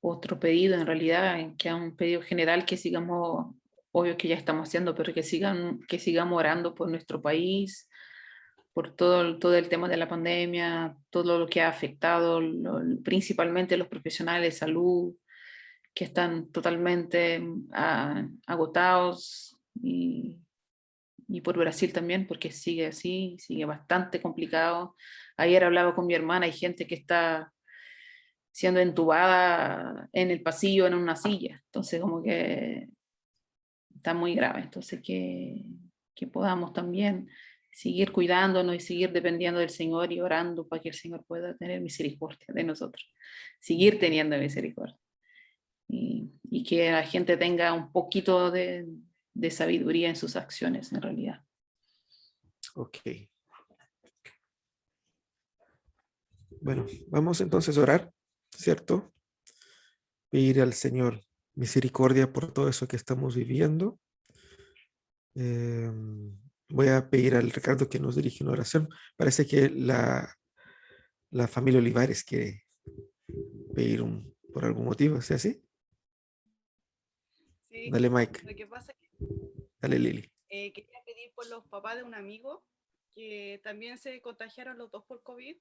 Otro pedido, en realidad, que es un pedido general que sigamos, obvio que ya estamos haciendo, pero que sigamos orando por nuestro país, por todo el tema de la pandemia, todo lo que ha afectado, principalmente los profesionales de salud, que están totalmente agotados, y por Brasil también, porque sigue así, sigue bastante complicado. Ayer hablaba con mi hermana, hay gente que está siendo entubada en el pasillo en una silla, entonces como que está muy grave, entonces que podamos también seguir cuidándonos y seguir dependiendo del Señor y orando para que el Señor pueda tener misericordia de nosotros, seguir teniendo misericordia, y que la gente tenga un poquito de sabiduría en sus acciones, en realidad. Ok. Bueno, vamos entonces a orar, ¿cierto? Pedir al Señor misericordia por todo eso que estamos viviendo. Voy a pedir al Ricardo que nos dirija una oración. Parece que la familia Olivares quiere pedir por algún motivo, ¿es así? Sí, Dale, Mike. lo que pasa es que Dale, Lili. quería pedir por los papás de un amigo que también se contagiaron los dos por COVID.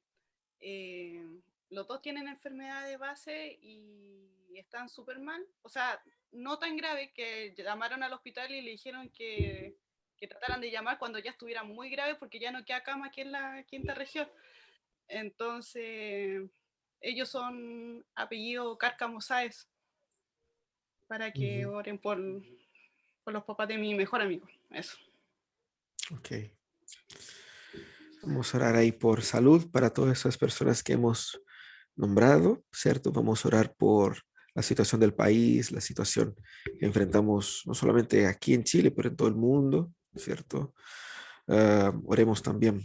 Los dos tienen enfermedad de base y están súper mal. O sea, no tan grave que llamaron al hospital y le dijeron que trataran de llamar cuando ya estuvieran muy graves porque ya no queda cama aquí en la quinta región. Entonces, ellos son apellido Cárcamo Sáez, para que oren por los papás de mi mejor amigo. Eso. Ok. Vamos a orar ahí por salud para todas esas personas que hemos nombrado, ¿cierto? Vamos a orar por la situación del país, la situación que enfrentamos no solamente aquí en Chile, pero en todo el mundo, ¿cierto? Oremos también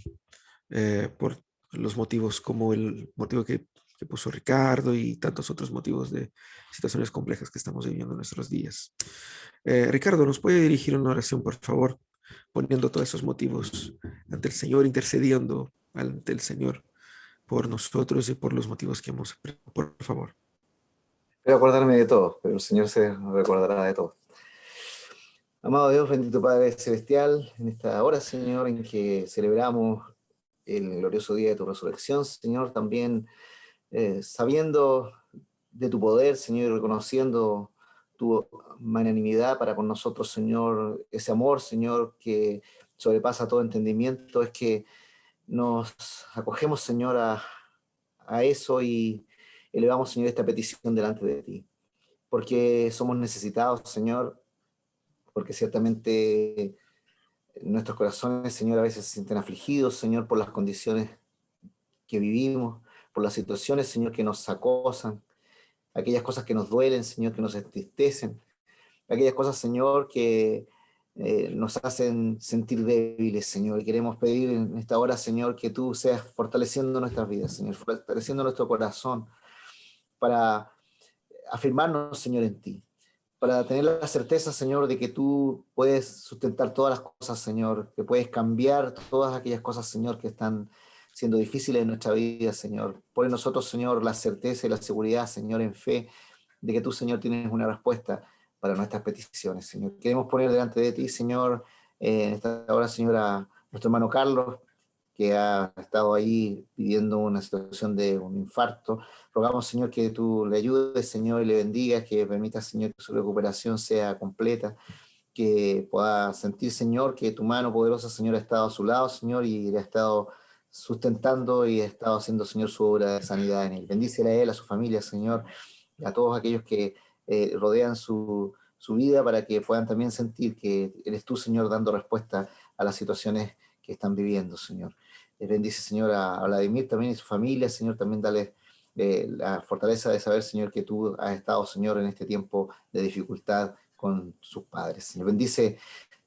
por los motivos como el motivo que puso Ricardo y tantos otros motivos de situaciones complejas que estamos viviendo en nuestros días. Ricardo, ¿nos puede dirigir una oración, por favor? Poniendo todos esos motivos ante el Señor, intercediendo ante el Señor por nosotros y por los motivos que hemos, por favor. Espero acordarme de todo, pero el Señor se recordará de todo. Amado Dios, bendito Padre Celestial, en esta hora, Señor, en que celebramos el glorioso día de tu resurrección, Señor, también sabiendo de tu poder, Señor, y reconociendo tu magnanimidad para con nosotros, Señor, ese amor, Señor, que sobrepasa todo entendimiento, es que nos acogemos, Señor, a eso y elevamos, Señor, esta petición delante de ti, porque somos necesitados, Señor, porque ciertamente nuestros corazones, Señor, a veces se sienten afligidos, Señor, por las condiciones que vivimos, por las situaciones, Señor, que nos acosan, aquellas cosas que nos duelen, Señor, que nos entristecen, aquellas cosas, Señor, que nos hacen sentir débiles, Señor. Y queremos pedir en esta hora, Señor, que tú seas fortaleciendo nuestras vidas, Señor, fortaleciendo nuestro corazón para afirmarnos, Señor, en ti, para tener la certeza, Señor, de que tú puedes sustentar todas las cosas, Señor, que puedes cambiar todas aquellas cosas, Señor, que están siendo difíciles en nuestra vida, Señor. Pon en nosotros, Señor, la certeza y la seguridad, Señor, en fe de que tú, Señor, tienes una respuesta para nuestras peticiones, Señor. Queremos poner delante de ti, Señor, en esta hora, Señor, a nuestro hermano Carlos, que ha estado ahí pidiendo una situación de un infarto. Rogamos, Señor, que tú le ayudes, Señor, y le bendigas, que permita, Señor, que su recuperación sea completa, que pueda sentir, Señor, que tu mano poderosa, Señor, ha estado a su lado, Señor, y le ha estado sustentando y ha estado haciendo, Señor, su obra de sanidad en él. Bendícele a él, a su familia, Señor, y a todos aquellos que rodean su vida, para que puedan también sentir que eres tú, Señor, dando respuesta a las situaciones que están viviendo, Señor. Bendice, Señor, a Vladimir también y su familia, Señor, también dale la fortaleza de saber, Señor, que tú has estado, Señor, en este tiempo de dificultad con sus padres. Señor, bendice,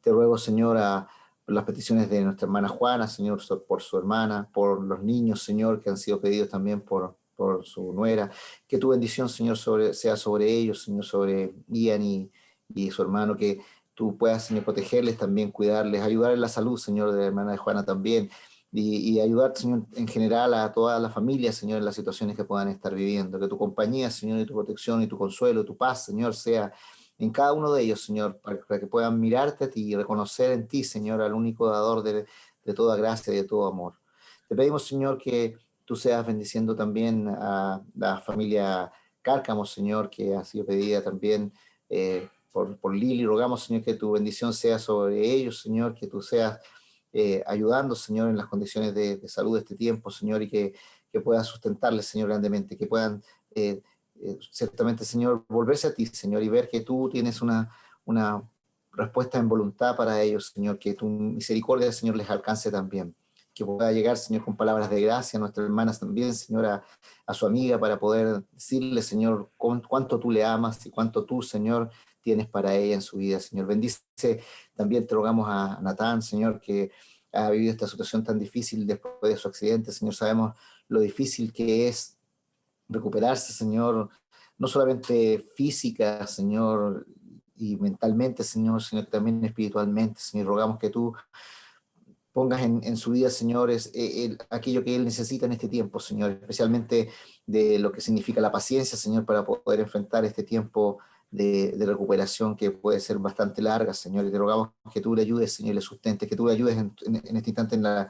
te ruego, Señor, a las peticiones de nuestra hermana Juana, Señor, por su hermana, por los niños, Señor, que han sido pedidos también por por su nuera. Que tu bendición, Señor, sea sobre ellos, Señor, sobre Ian y su hermano, que tú puedas, Señor, protegerles también, cuidarles, ayudar en la salud, Señor, de la hermana de Juana también, y ayudar, Señor, en general a toda la familia, Señor, en las situaciones que puedan estar viviendo. Que tu compañía, Señor, y tu protección y tu consuelo, tu paz, Señor, sea en cada uno de ellos, Señor, para que puedan mirarte a ti y reconocer en ti, Señor, al único dador de toda gracia y de todo amor. Te pedimos, Señor, que tú seas bendiciendo también a la familia Cárcamo, Señor, que ha sido pedida también por Lili. Rogamos, Señor, que tu bendición sea sobre ellos, Señor, que tú seas ayudando, Señor, en las condiciones de salud de este tiempo, Señor, y que puedas sustentarles, Señor, grandemente, que puedan ciertamente, Señor, volverse a ti, Señor, y ver que tú tienes una respuesta en voluntad para ellos, Señor, que tu misericordia, Señor, les alcance también. Que pueda llegar, Señor, con palabras de gracia a nuestras hermanas también, Señor, a su amiga, para poder decirle, Señor, cuánto tú le amas y cuánto tú, Señor, tienes para ella en su vida, Señor. Bendice también, te rogamos a Natán, Señor, que ha vivido esta situación tan difícil después de su accidente, Señor. Sabemos lo difícil que es recuperarse, Señor, no solamente física, Señor, y mentalmente, Señor, sino que también espiritualmente, Señor. Rogamos que tú pongas en su vida, señores, aquello que él necesita en este tiempo, Señor, especialmente de lo que significa la paciencia, Señor, para poder enfrentar este tiempo de recuperación que puede ser bastante larga, Señor. Y te rogamos que tú le ayudes, Señor, y le sustentes, que tú le ayudes en este instante en la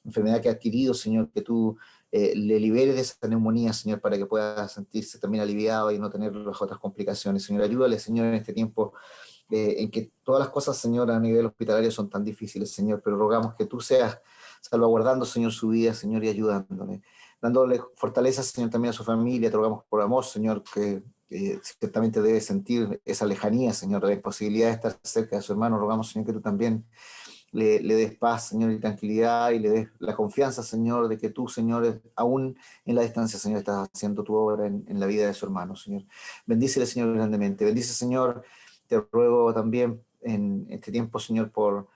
enfermedad que ha adquirido, Señor, que tú le liberes de esa neumonía, Señor, para que pueda sentirse también aliviado y no tener las otras complicaciones. Señor, ayúdale, Señor, en este tiempo en que todas las cosas, Señor, a nivel hospitalario son tan difíciles, Señor, pero rogamos que tú seas salvaguardando, Señor, su vida, Señor, y ayudándole, dándole fortaleza, Señor, también a su familia. Te rogamos por amor, Señor, que ciertamente debe sentir esa lejanía, Señor, la imposibilidad de estar cerca de su hermano. Rogamos, Señor, que tú también le des paz, Señor, y tranquilidad, y le des la confianza, Señor, de que tú, Señor, aún en la distancia, Señor, estás haciendo tu obra en la vida de su hermano, Señor. Bendícele, Señor, grandemente. Bendice, Señor. Te ruego también en este tiempo, Señor, por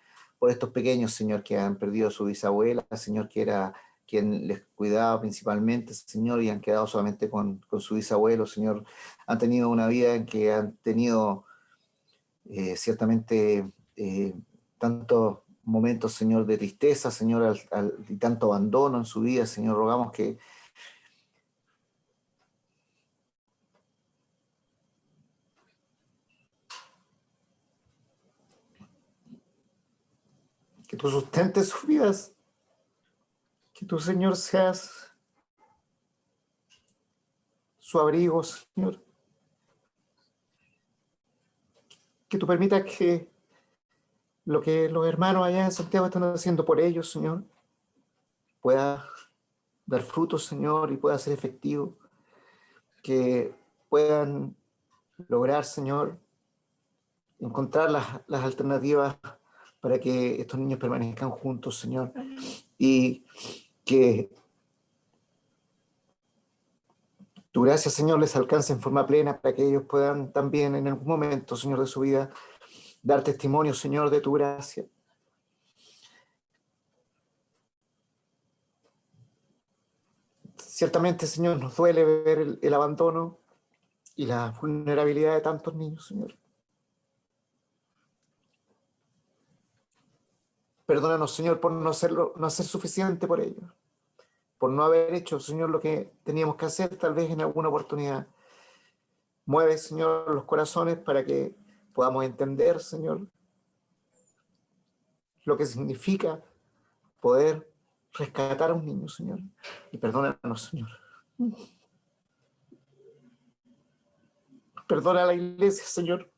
estos pequeños, Señor, que han perdido a su bisabuela, Señor, que era quien les cuidaba principalmente, Señor, y han quedado solamente con su bisabuelo, Señor. Han tenido una vida en que han tenido ciertamente tantos momentos, Señor, de tristeza, Señor, y tanto abandono en su vida, Señor. Rogamos que tú sustentes sus vidas, que tú, Señor, seas su abrigo, Señor. Que tú permitas que lo que los hermanos allá en Santiago están haciendo por ellos, Señor, pueda dar frutos, Señor, y pueda ser efectivo. Que puedan lograr, Señor, encontrar las alternativas para que estos niños permanezcan juntos, Señor, y que tu gracia, Señor, les alcance en forma plena para que ellos puedan también en algún momento, Señor, de su vida dar testimonio, Señor, de tu gracia. Ciertamente, Señor, nos duele ver el abandono y la vulnerabilidad de tantos niños, Señor. Perdónanos, Señor, por no ser suficiente por ellos, por no haber hecho, Señor, lo que teníamos que hacer tal vez en alguna oportunidad. Mueve, Señor, los corazones para que podamos entender, Señor, lo que significa poder rescatar a un niño, Señor. Y perdónanos, Señor. Perdona a la iglesia, Señor,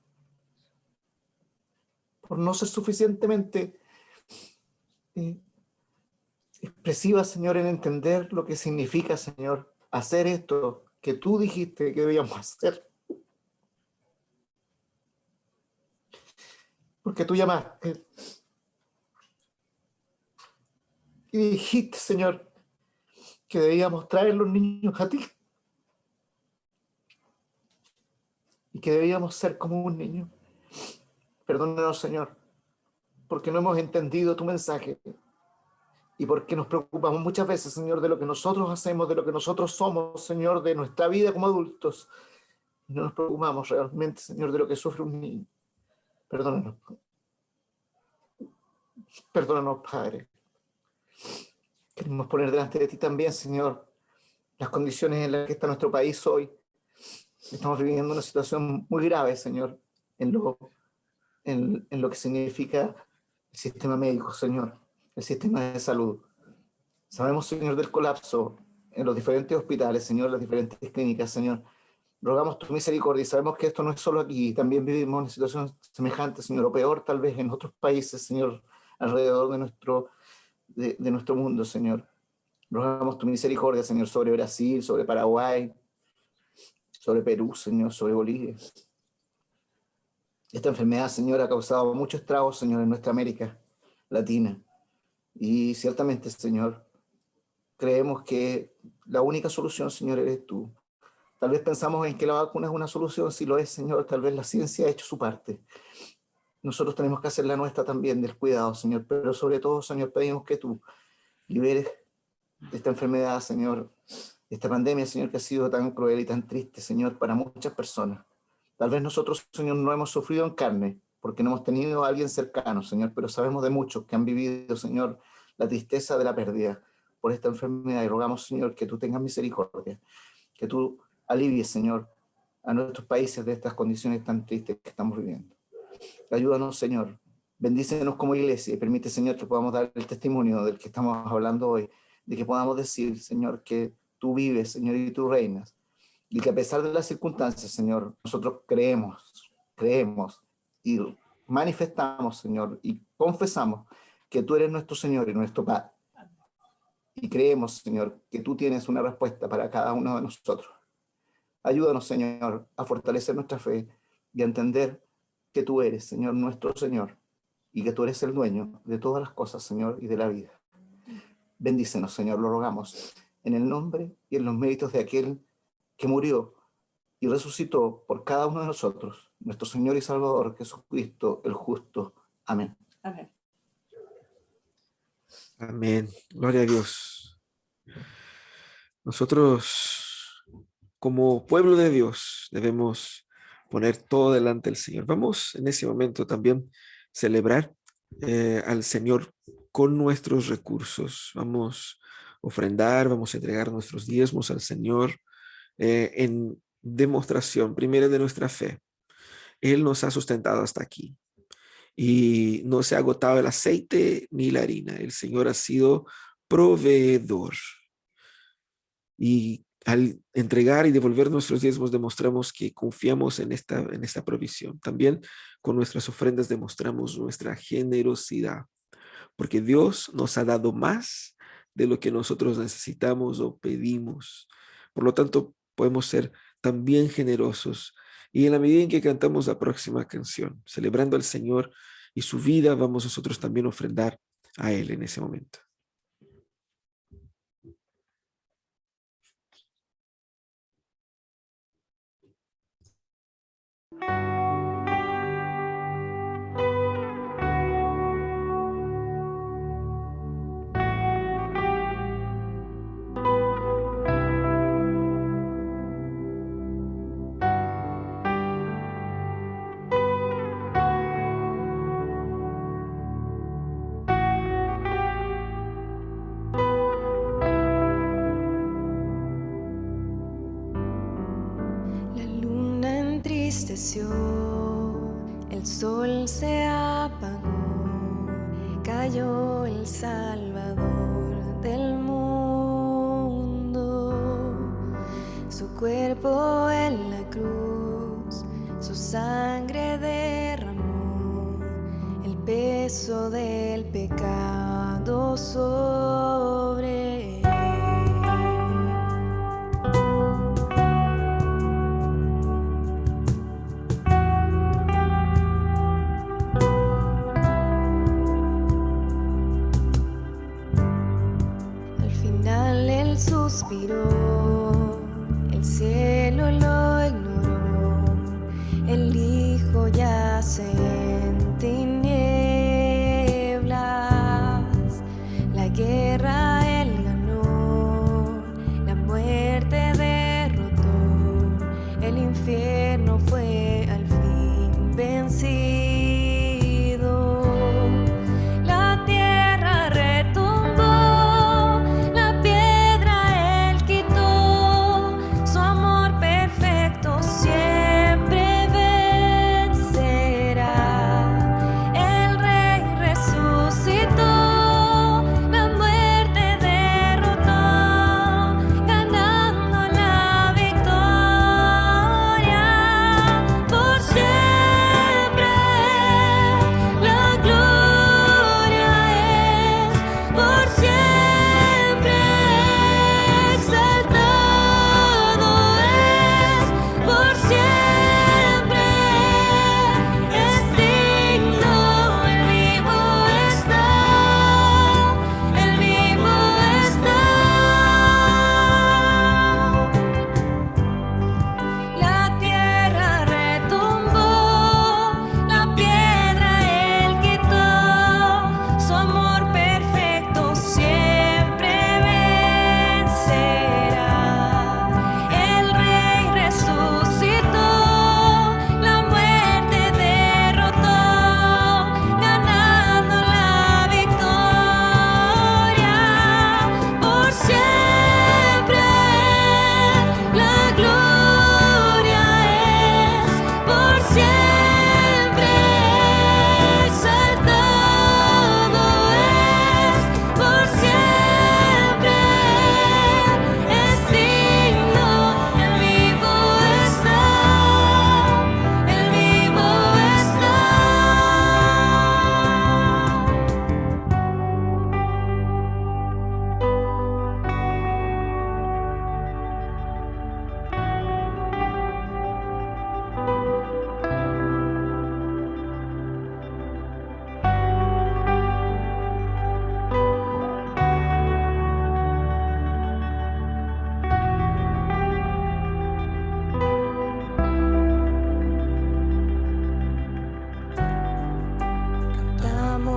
por no ser suficientemente expresiva, Señor, en entender lo que significa, Señor, hacer esto que tú dijiste que debíamos hacer. Porque tú llamaste y dijiste, Señor, que debíamos traer los niños a ti y que debíamos ser como un niño. Perdónanos, Señor, porque no hemos entendido tu mensaje y porque nos preocupamos muchas veces, Señor, de lo que nosotros hacemos, de lo que nosotros somos, Señor, de nuestra vida como adultos. Y no nos preocupamos realmente, Señor, de lo que sufre un niño. Perdónanos. Perdónanos, Padre. Queremos poner delante de ti también, Señor, las condiciones en las que está nuestro país hoy. Estamos viviendo una situación muy grave, Señor, en lo que significa el sistema médico, Señor, el sistema de salud. Sabemos, Señor, del colapso en los diferentes hospitales, Señor, las diferentes clínicas, Señor. Rogamos tu misericordia y sabemos que esto no es solo aquí, también vivimos una situación semejante, Señor, o peor tal vez en otros países, Señor, alrededor de nuestro mundo, Señor. Rogamos tu misericordia, Señor, sobre Brasil, sobre Paraguay, sobre Perú, Señor, sobre Bolivia. Esta enfermedad, Señor, ha causado mucho estrago, Señor, en nuestra América Latina. Y ciertamente, Señor, creemos que la única solución, Señor, eres tú. Tal vez pensamos en que la vacuna es una solución, si lo es, Señor, tal vez la ciencia ha hecho su parte. Nosotros tenemos que hacer la nuestra también del cuidado, Señor, pero sobre todo, Señor, pedimos que tú liberes de esta enfermedad, Señor, de esta pandemia, Señor, que ha sido tan cruel y tan triste, Señor, para muchas personas. Tal vez nosotros, Señor, no hemos sufrido en carne, porque no hemos tenido a alguien cercano, Señor, pero sabemos de muchos que han vivido, Señor, la tristeza de la pérdida por esta enfermedad, y rogamos, Señor, que tú tengas misericordia, que tú alivies, Señor, a nuestros países de estas condiciones tan tristes que estamos viviendo. Ayúdanos, Señor, bendícenos como iglesia y permite, Señor, que podamos dar el testimonio del que estamos hablando hoy, de que podamos decir, Señor, que tú vives, Señor, y tú reinas, y que a pesar de las circunstancias, Señor, nosotros creemos y manifestamos, Señor, y confesamos que tú eres nuestro Señor y nuestro Padre. Y creemos, Señor, que tú tienes una respuesta para cada uno de nosotros. Ayúdanos, Señor, a fortalecer nuestra fe y a entender que tú eres, Señor, nuestro Señor, y que tú eres el dueño de todas las cosas, Señor, y de la vida. Bendícenos, Señor, lo rogamos, en el nombre y en los méritos de aquel que murió y resucitó por cada uno de nosotros, nuestro Señor y Salvador, Jesucristo, el justo. Amén. Amén. Amén. Gloria a Dios. Nosotros, como pueblo de Dios, debemos poner todo delante del Señor. Vamos en ese momento también celebrar al Señor con nuestros recursos. Vamos a ofrendar, vamos a entregar nuestros diezmos al Señor en demostración primero de nuestra fe. Él nos ha sustentado hasta aquí y no se ha agotado el aceite ni la harina. El Señor ha sido proveedor. Y al entregar y devolver nuestros diezmos demostramos que confiamos en esta provisión. También con nuestras ofrendas demostramos nuestra generosidad, porque Dios nos ha dado más de lo que nosotros necesitamos o pedimos. Por lo tanto, podemos ser también generosos. Y en la medida en que cantamos la próxima canción, celebrando al Señor y su vida, vamos nosotros también a ofrendar a Él en ese momento. El sol se apagó, cayó el Salvador del mundo, su cuerpo en la cruz, su sangre derramó, el peso del pecado sobre él. Suspiró, el cielo lo ignoró, el Hijo yace en tinieblas, la guerra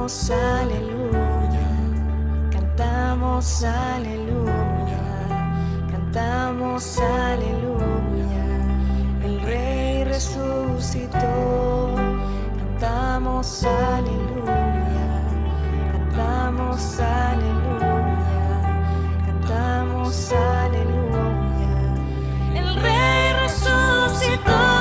cantamos aleluya, cantamos aleluya, cantamos aleluya, el Rey resucitó, cantamos aleluya, cantamos aleluya, cantamos aleluya, el Rey resucitó.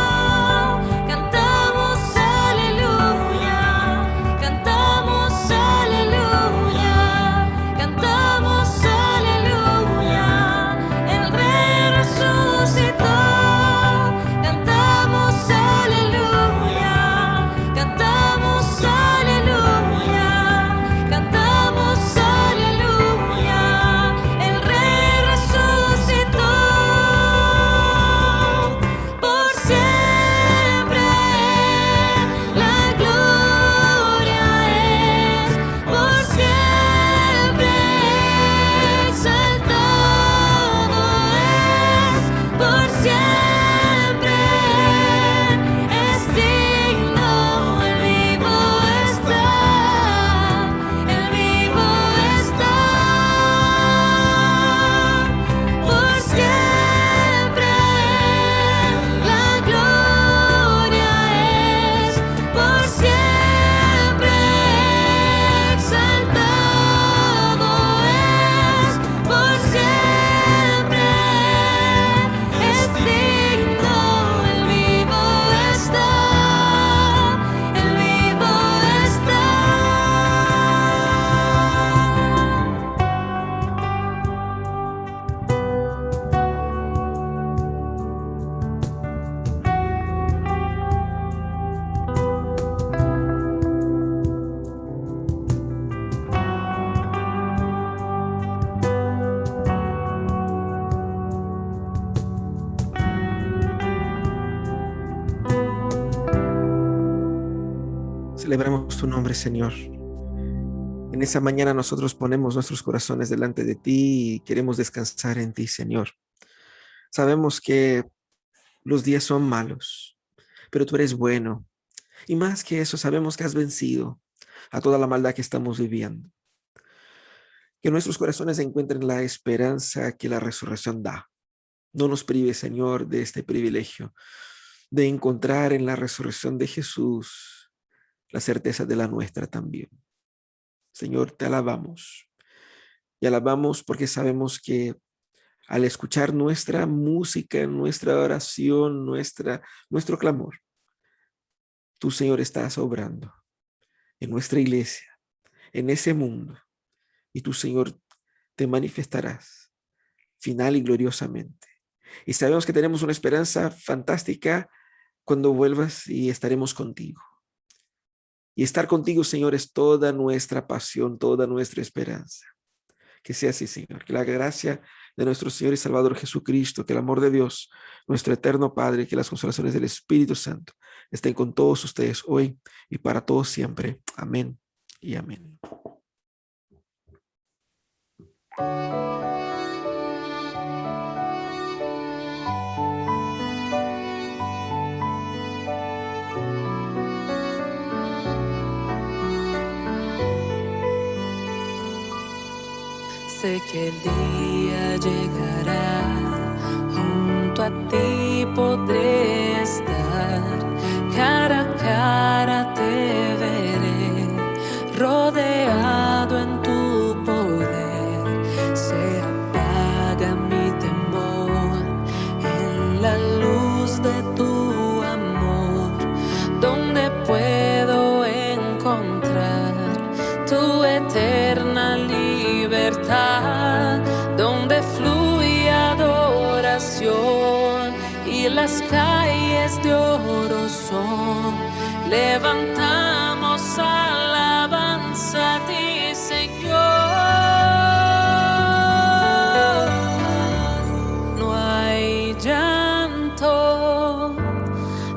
Celebramos tu nombre, Señor. En esa mañana nosotros ponemos nuestros corazones delante de ti y queremos descansar en ti, Señor. Sabemos que los días son malos, pero tú eres bueno. Y más que eso, sabemos que has vencido a toda la maldad que estamos viviendo. Que nuestros corazones encuentren la esperanza que la resurrección da. No nos prives, Señor, de este privilegio de encontrar en la resurrección de Jesús la certeza de la nuestra también. Señor, te alabamos. Y alabamos porque sabemos que al escuchar nuestra música, nuestra oración, nuestro clamor, tú, Señor, estás obrando en nuestra iglesia, en ese mundo. Y tú, Señor, te manifestarás final y gloriosamente. Y sabemos que tenemos una esperanza fantástica cuando vuelvas y estaremos contigo. Y estar contigo, Señor, es toda nuestra pasión, toda nuestra esperanza. Que sea así, Señor. Que la gracia de nuestro Señor y Salvador Jesucristo, que el amor de Dios, nuestro eterno Padre, que las consolaciones del Espíritu Santo estén con todos ustedes hoy y para todos siempre. Amén y amén. Sé que el día llegará, junto a ti podré estar, cara a cara te veré, rodeado en tu poder. Se apaga mi temor en la luz de tu amor, donde puedo encontrar tu eterna libertad, donde fluye adoración y las calles de oro son. Levantamos alabanza a ti, Señor. No hay llanto,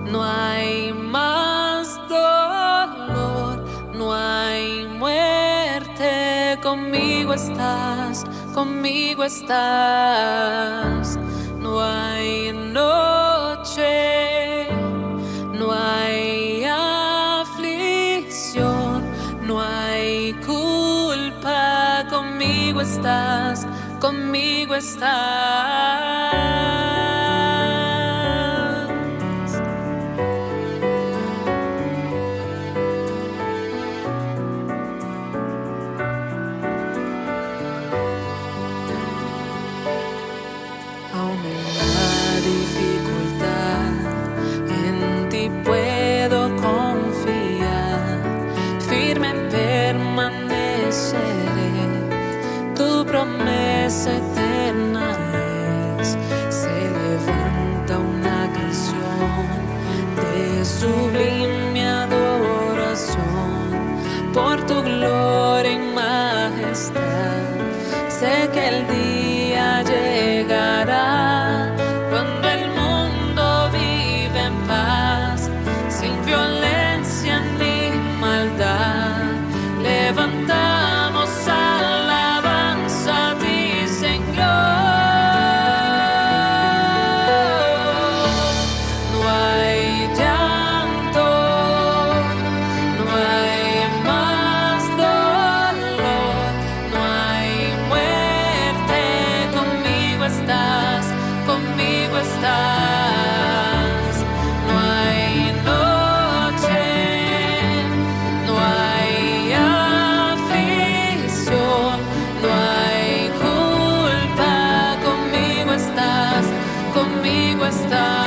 no hay más dolor, no hay muerte. Conmigo estás, conmigo estás. No hay noche, no hay aflicción, no hay hay culpa, conmigo estás, conmigo estás. Aún en la dificultad, en ti puedo confiar, firme permaneceré, tu promesa eterna es. Se levanta una canción de sublime adoración por tu gloria y majestad. Sé que el día llegará cuando el mundo vive en paz, sin violencia ni maldad. Levantamos alabanza a ti, Señor. No hay llanto, no hay más dolor, no hay muerte. Conmigo estás, conmigo estás. No hay noche, no hay aflicción, no hay culpa. Conmigo estás, conmigo estás.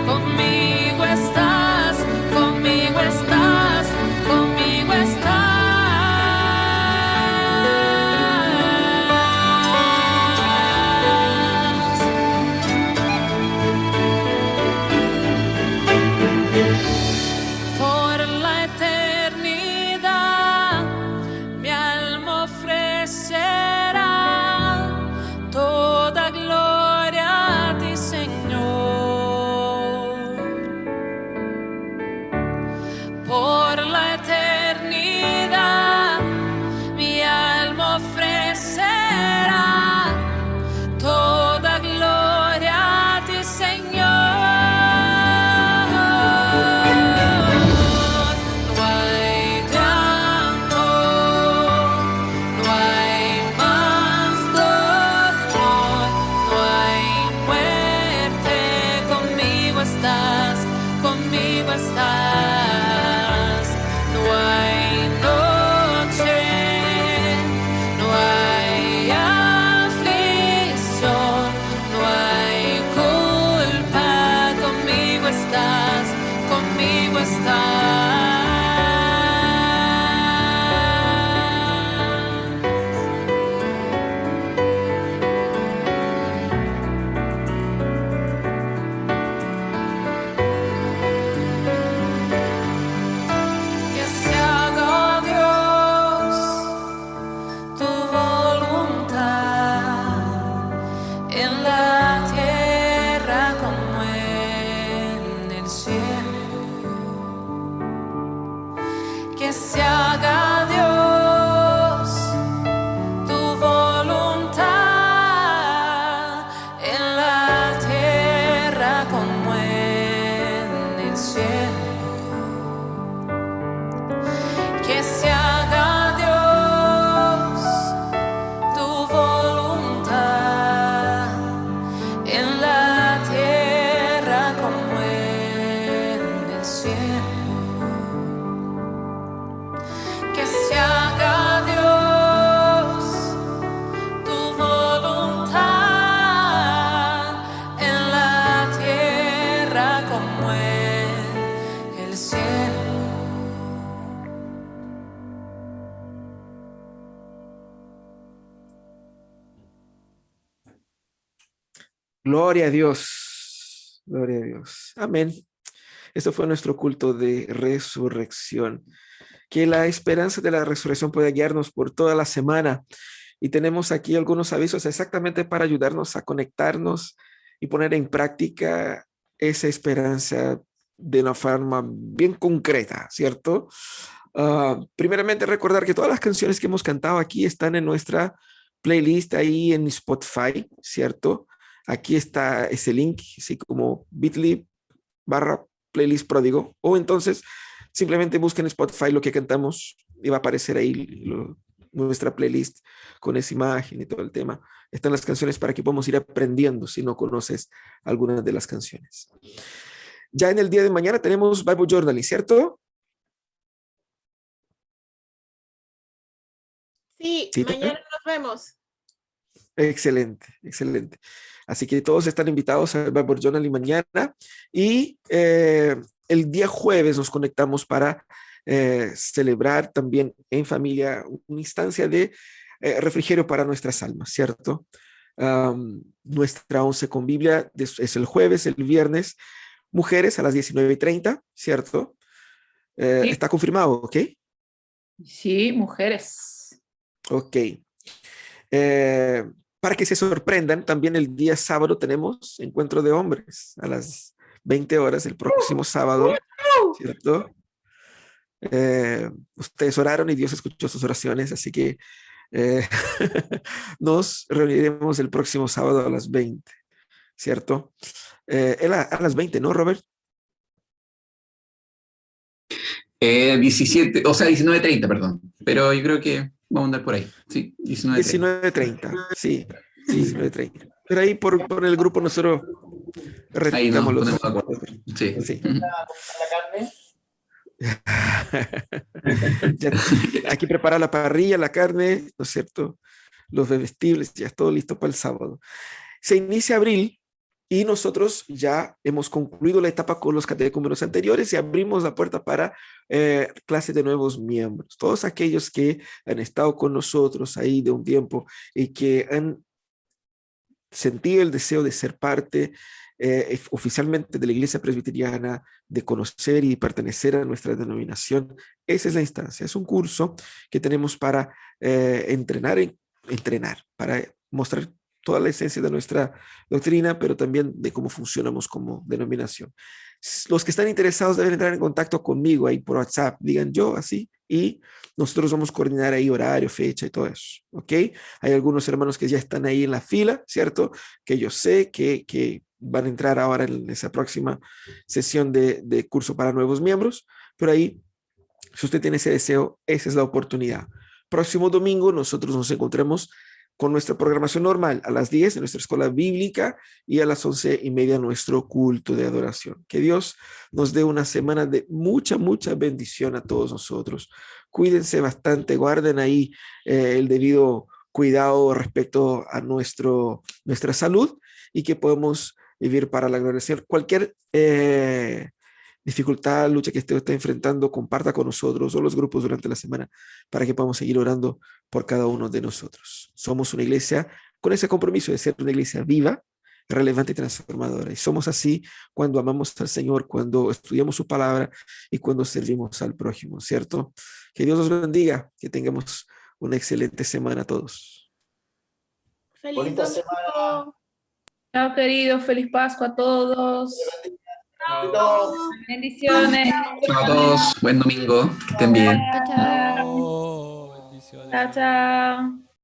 Conmigo estás, conmigo estás, conmigo estás. Por la eternidad mi alma ofrecerá toda gloria a ti, Señor. Por la eternidad mi alma ofrecerá toda gloria a ti, Señor. No hay llanto, no hay más dolor, no hay muerte. Conmigo estás, conmigo estás. No hay noche, no hay aflicción, no hay culpa. Conmigo estás, conmigo estás. Que se haga, Dios, tu voluntad en la tierra como en el cielo. Que se haga, Dios, tu voluntad en la tierra como en el cielo. Que se haga, Dios, tu voluntad en la tierra como en el cielo. Que se haga, Dios, tu voluntad en la tierra como en el cielo. Gloria a Dios. Gloria a Dios. Amén. Esto fue nuestro culto de resurrección. Que la esperanza de la resurrección pueda guiarnos por toda la semana. Y tenemos aquí algunos avisos exactamente para ayudarnos a conectarnos y poner en práctica esa esperanza de una forma bien concreta, ¿cierto? Primeramente, recordar que todas las canciones que hemos cantado aquí están en nuestra playlist ahí en Spotify, ¿cierto? aquí está ese link, así como bit.ly/playlist pródigo, o entonces simplemente busquen en Spotify lo que cantamos y va a aparecer ahí nuestra playlist con esa imagen y todo el tema. Están las canciones para que podamos ir aprendiendo si no conoces algunas de las canciones. Ya en el día de mañana tenemos Bible Journaling, ¿cierto? Sí, ¿Sí, mañana nos vemos. Excelente, excelente. Así que todos están invitados al Bible Journaling mañana y el día jueves nos conectamos para celebrar también en familia una instancia de refrigerio para nuestras almas, ¿cierto? Nuestra 11 con Biblia es el jueves, el viernes, mujeres a las 19:30, ¿cierto? Sí. Está confirmado, ¿ok? Sí, mujeres. Ok. Para que se sorprendan, también el día sábado tenemos encuentro de hombres a las 20 horas el próximo sábado, ¿cierto? Ustedes oraron y Dios escuchó sus oraciones, así que nos reuniremos el próximo sábado a las 20, ¿cierto? A las 20, ¿no, Robert? 17, o sea, 19:30, perdón. Pero yo creo que vamos a andar por ahí. Sí, 19:30. Sí, 19:30. Pero ahí por el grupo nosotros ahí nos retamos ponemos de acuerdo. Sí. Sí. Ya, hay que preparar la parrilla, la carne, ¿no es cierto? Los bebestibles, ya es todo listo para el sábado. Se inicia abril y nosotros ya hemos concluido la etapa con los catecúmenos anteriores y abrimos la puerta para clases de nuevos miembros. Todos aquellos que han estado con nosotros ahí de un tiempo y que han sentido el deseo de ser parte oficialmente de la Iglesia Presbiteriana, de conocer y pertenecer a nuestra denominación. Esa es la instancia. Es un curso que tenemos para entrenar, para mostrar toda la esencia de nuestra doctrina, pero también de cómo funcionamos como denominación. Los que están interesados deben entrar en contacto conmigo ahí por WhatsApp, digan yo así, y nosotros vamos a coordinar ahí horario, fecha y todo eso, ¿ok? Hay algunos hermanos que ya están ahí en la fila, ¿cierto? Que yo sé que van a entrar ahora en esa próxima sesión de curso para nuevos miembros, pero ahí, si usted tiene ese deseo, esa es la oportunidad. Próximo domingo nosotros nos encontramos con nuestra programación normal a las 10 en nuestra escuela bíblica y a las 11:30 nuestro culto de adoración. Que Dios nos dé una semana de mucha, mucha bendición a todos nosotros. Cuídense bastante, guarden ahí el debido cuidado respecto a nuestra salud y que podamos vivir para la gloria del Señor. Cualquier dificultad, lucha que usted esté enfrentando, comparta con nosotros o los grupos durante la semana para que podamos seguir orando por cada uno de nosotros. Somos una iglesia con ese compromiso de ser una iglesia viva, relevante y transformadora. Y somos así cuando amamos al Señor, cuando estudiamos su palabra y cuando servimos al prójimo, ¿cierto? Que Dios nos bendiga, que tengamos una excelente semana a todos. Feliz domingo. Chao, queridos. Feliz Pascua a todos. Bendiciones. Chao a todos. Buen domingo. Que estén bien. Chao, chao.